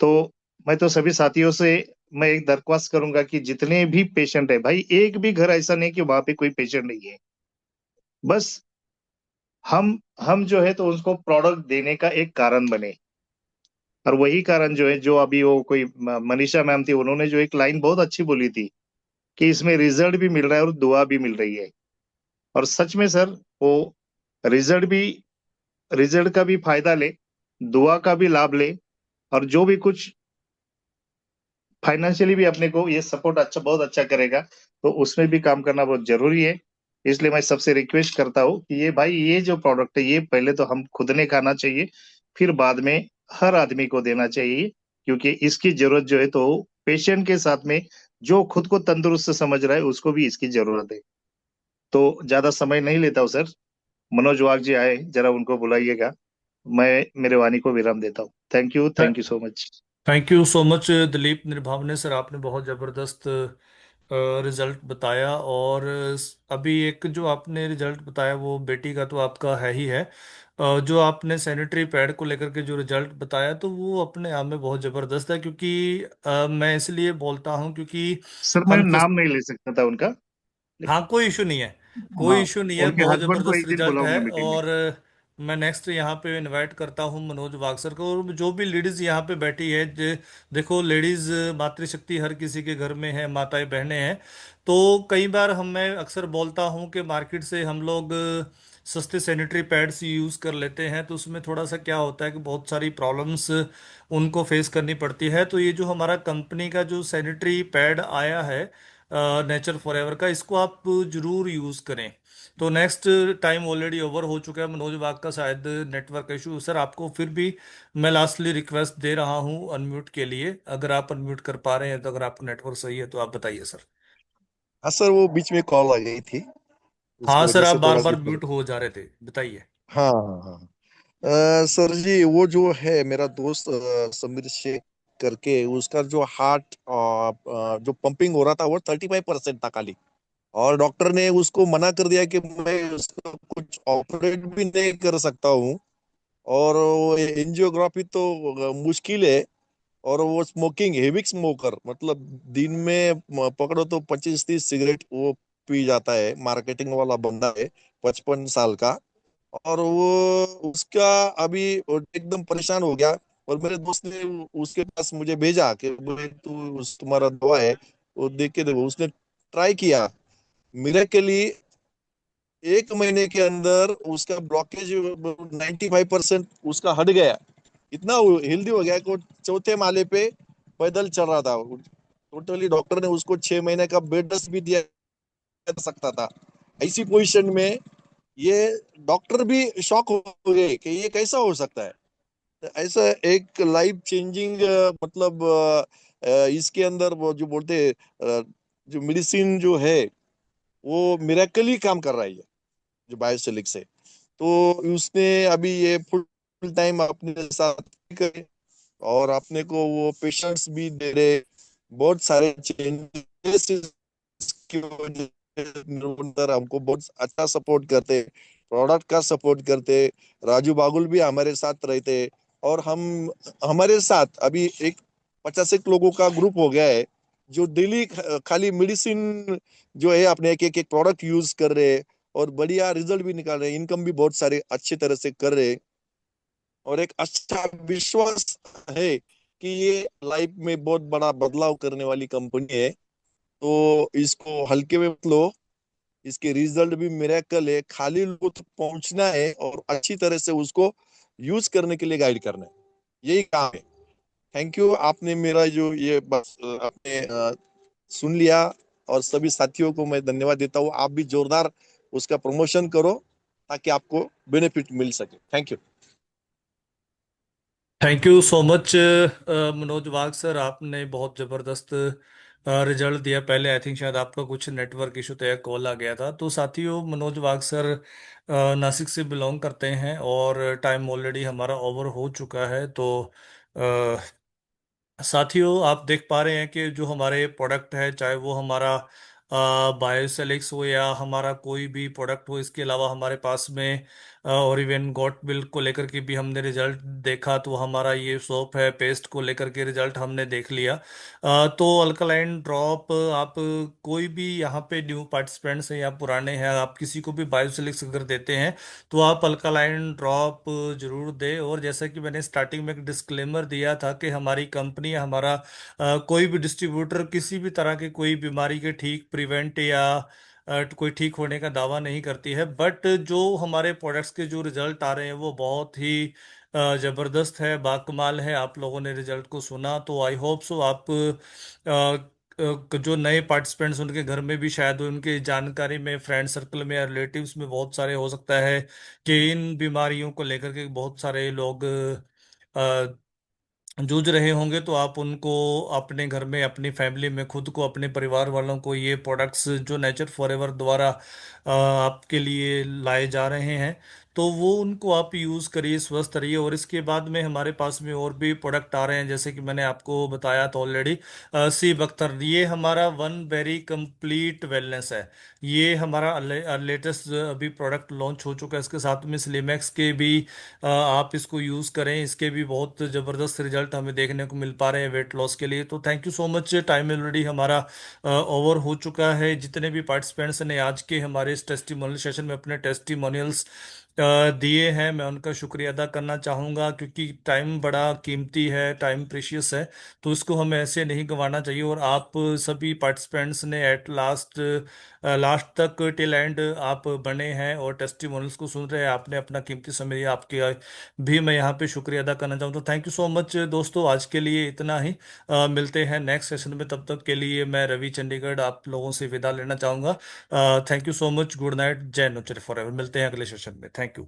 तो मैं तो सभी साथियों से मैं एक दरख्वास्त करूंगा कि जितने भी पेशेंट है भाई, एक भी घर ऐसा नहीं कि वहां पे कोई पेशेंट नहीं है। बस हम जो है तो उसको प्रोडक्ट देने का एक कारण बने। और वही कारण जो है, जो अभी वो कोई मनीषा मैम थी, उन्होंने जो एक लाइन बहुत अच्छी बोली थी कि इसमें रिजल्ट भी मिल रहा है और दुआ भी मिल रही है। और सच में सर, वो रिजल्ट भी रिजल्ट का भी फायदा ले, दुआ का भी लाभ ले, और जो भी कुछ फाइनेंशियली भी अपने को ये सपोर्ट अच्छा, बहुत अच्छा करेगा, तो उसमें भी काम करना बहुत जरूरी है। इसलिए मैं सबसे रिक्वेस्ट करता हूँ कि ये भाई, ये जो प्रोडक्ट है, ये पहले तो हम खुद ने खाना चाहिए, फिर बाद में हर आदमी को देना चाहिए, क्योंकि इसकी जरूरत जो है तो पेशेंट के साथ में जो खुद को तंदुरुस्त समझ रहा है उसको भी इसकी जरूरत है। तो ज्यादा समय नहीं लेता हूँ सर, मनोज वाघ जी आए, जरा उनको बुलाइएगा, मैं मेरे वाणी को विराम देता हूँ। Thank you so much. Thank you so much Dilip Nirbhavne sir, आपने बहुत ज़बरदस्त रिजल्ट बताया। और अभी एक जो आपने रिजल्ट बताया वो बेटी का तो आपका है ही है। जो आपने सैनिटरी पैड को लेकर के जो रिजल्ट बताया तो वो अपने आप में बहुत ज़बरदस्त है, क्योंकि मैं इसलिए बोलता हूँ क्योंकि सर मैं हम नाम नहीं ले सकता था उनका, हाँ, कोई इशू नहीं है, कोई हाँ, इशू नहीं है, उनके बहुत हस्बैंड को ज़बरदस्त एक दिन रिजल्ट है। बुलाऊंगा मीटिंग में। और मैं नेक्स्ट यहाँ पे इनवाइट करता हूँ मनोज वागसर को, और जो भी लेडीज़ यहाँ पे बैठी है, देखो लेडीज़ मातृशक्ति हर किसी के घर में है, माताएं बहनें हैं। तो कई बार मैं अक्सर बोलता हूँ कि मार्केट से हम लोग सस्ते सैनिटरी पैड्स यूज़ कर लेते हैं, तो उसमें थोड़ा सा क्या होता है कि बहुत सारी प्रॉब्लम्स उनको फेस करनी पड़ती है। तो ये जो हमारा कंपनी का जो सैनिटरी पैड आया है नेचर फॉरएवर का, इसको आप जरूर यूज करें। तो नेक्स्ट टाइम ऑलरेडी ओवर हो चुका है, मनोज वाग का शायद नेटवर्क इशू। सर आपको फिर भी मैं लास्टली रिक्वेस्ट दे रहा हूँ अनम्यूट के लिए, अगर आप अनम्यूट कर पा रहे हैं तो, अगर आपका नेटवर्क सही है तो आप बताइए सर। हाँ सर, वो बीच में कॉल आ गई थी, उसकी हाँ सर, वजह आप से बार थोड़ा बार दिक्कत। म्यूट हो जा रहे थे, बताइए। हाँ हाँ हाँ। सर जी, वो जो है मेरा दोस्त समीर शेख करके, उसका जो हार्ट जो पंपिंग हो रहा था वो 35% था खाली। और डॉक्टर ने उसको मना कर दिया कि मैं उसको कुछ ऑपरेट भी नहीं कर सकता हूँ। और एंजियोग्राफी तो मुश्किल है। और वो स्मोकिंग, हेवी स्मोकर, मतलब दिन में पकड़ो तो 25-30 सिगरेट वो पी जाता है। मार्केटिंग वाला बंदा है, 55 साल का। और वो उसका अभी वो एकदम परेशान हो गया। और मेरे दोस्त ने उसके पास मुझे भेजा कि बोले तू तुम्हारा दवा है वो देख के देखो। उसने ट्राई किया, मिरेकली 1 महीने के अंदर उसका ब्लॉकेज 95% उसका हट गया। इतना हेल्दी हो गया कि वो चौथे माले पे पैदल चल रहा था। टोटली डॉक्टर ने उसको 6 महीने का बेड रेस्ट भी दिया जा सकता था। ऐसी पोजीशन में ये डॉक्टर भी शॉक हो गए कि ये कैसा हो सकता है। तो ऐसा एक लाइफ चेंजिंग मतलब इसके अंदर वो जो बोलते हैं जो मेडिसिन जो है वो मिरेकली काम कर रहा है, ये जो बायोसिलिक से। तो उसने अभी ये फुल टाइम अपने साथ करे और अपने को वो पेशेंट्स भी दे रहे। बहुत सारे चेंजेस की वजह से निरंतर हमको बहुत अच्छा सपोर्ट करते, प्रोडक्ट का सपोर्ट करते। राजू बागुल भी हमारे साथ रहते और हम हमारे साथ अभी एक 50 लोगों का ग्रुप हो गया है जो डेली खाली मेडिसिन जो है अपने एक एक प्रोडक्ट यूज कर रहे हैं और बढ़िया रिजल्ट भी निकाल रहे हैं, इनकम भी बहुत सारे अच्छी तरह से कर रहे हैं। और एक अच्छा विश्वास है कि ये लाइफ में बहुत बड़ा बदलाव करने वाली कंपनी है। तो इसको हल्के में मत लो, इसके रिजल्ट भी मिरेकल है। खाली लोगों तक पहुंचना है और अच्छी तरह से उसको यूज करने के लिए गाइड करना है, यही काम है। थैंक यू, आपने मेरा जो ये बस आपने सुन लिया। और सभी साथियों को मैं धन्यवाद देता हूँ। आप भी जोरदार उसका प्रमोशन करो ताकि आपको बेनिफिट मिल सके। Thank you. Thank you so much Manoj Wagh sir, आपने बहुत ज़बरदस्त रिजल्ट दिया। पहले आई थिंक शायद आपका कुछ नेटवर्क इशू था या कॉल आ गया था। तो साथियों, मनोज वाघ सर नासिक से बिलोंग करते हैं और टाइम ऑलरेडी हमारा ओवर हो चुका है। तो साथियों, आप देख पा रहे हैं कि जो हमारे प्रोडक्ट है, चाहे वो हमारा बायोसेलिक्स हो या हमारा कोई भी प्रोडक्ट हो, इसके अलावा हमारे पास में और इवन गॉट मिल्क को लेकर के भी हमने रिजल्ट देखा। तो हमारा ये सोप है, पेस्ट को लेकर के रिजल्ट हमने देख लिया। तो अल्कलाइन ड्रॉप, आप कोई भी यहाँ पे न्यू पार्टिसिपेंट्स हैं या पुराने हैं, आप किसी को भी बायोसेलिक्स अगर देते हैं तो आप अल्कलाइन ड्रॉप जरूर दें। और जैसा कि मैंने स्टार्टिंग में एक डिस्क्लेमर दिया था कि हमारी कंपनी, हमारा कोई भी डिस्ट्रीब्यूटर किसी भी तरह की कोई बीमारी के ठीक प्रिवेंट या कोई ठीक होने का दावा नहीं करती है। बट जो हमारे प्रोडक्ट्स के जो रिजल्ट आ रहे हैं वो बहुत ही जबरदस्त है, बाकमाल है। आप लोगों ने रिजल्ट को सुना, तो आई होप सो आप जो नए पार्टिसिपेंट्स उनके घर में भी शायद उनके जानकारी में, फ्रेंड सर्कल में या रिलेटिव्स में बहुत सारे हो सकता है कि इन बीमारियों को लेकर के बहुत सारे लोग जूझ रहे होंगे। तो आप उनको अपने घर में, अपनी फैमिली में, खुद को, अपने परिवार वालों को ये प्रोडक्ट्स जो नेचर फॉरएवर द्वारा आपके लिए लाए जा रहे हैं, तो वो उनको आप यूज़ करिए, स्वस्थ रहिए। और इसके बाद में हमारे पास में और भी प्रोडक्ट आ रहे हैं, जैसे कि मैंने आपको बताया था ऑलरेडी। सी बख्तर, ये हमारा वन वेरी कंप्लीट वेलनेस है। ये हमारा लेटेस्ट अभी प्रोडक्ट लॉन्च हो चुका है। इसके साथ में स्लिमैक्स के भी आप इसको यूज़ करें, इसके भी बहुत ज़बरदस्त रिजल्ट हमें देखने को मिल पा रहे हैं वेट लॉस के लिए। तो thank you so much. Time already हमारा ओवर हो चुका है। जितने भी पार्टिसिपेंट्स ने आज के हमारे इस टेस्टिमोनियल सेशन में अपने टेस्टिमोनियल्स दिए हैं, मैं उनका शुक्रिया अदा करना चाहूँगा, क्योंकि टाइम बड़ा कीमती है, टाइम प्रीशियस है। तो इसको हमें ऐसे नहीं गंवाना चाहिए। और आप सभी पार्टिसिपेंट्स ने एट लास्ट लास्ट तक टिल एंड आप बने हैं और टेस्टिमोनियल्स को सुन रहे हैं, आपने अपना कीमती समय दिया, आपके भी मैं यहाँ पे शुक्रिया अदा करना चाहूँ। तो थैंक यू सो मच दोस्तों, आज के लिए इतना ही। मिलते हैं नेक्स्ट सेशन में। तब तक के लिए मैं रवि चंडीगढ़ आप लोगों से विदा लेना चाहूँगा। Thank you so much, good night, जय नेचर फॉरएवर। मिलते हैं अगले सेशन में। Thank you.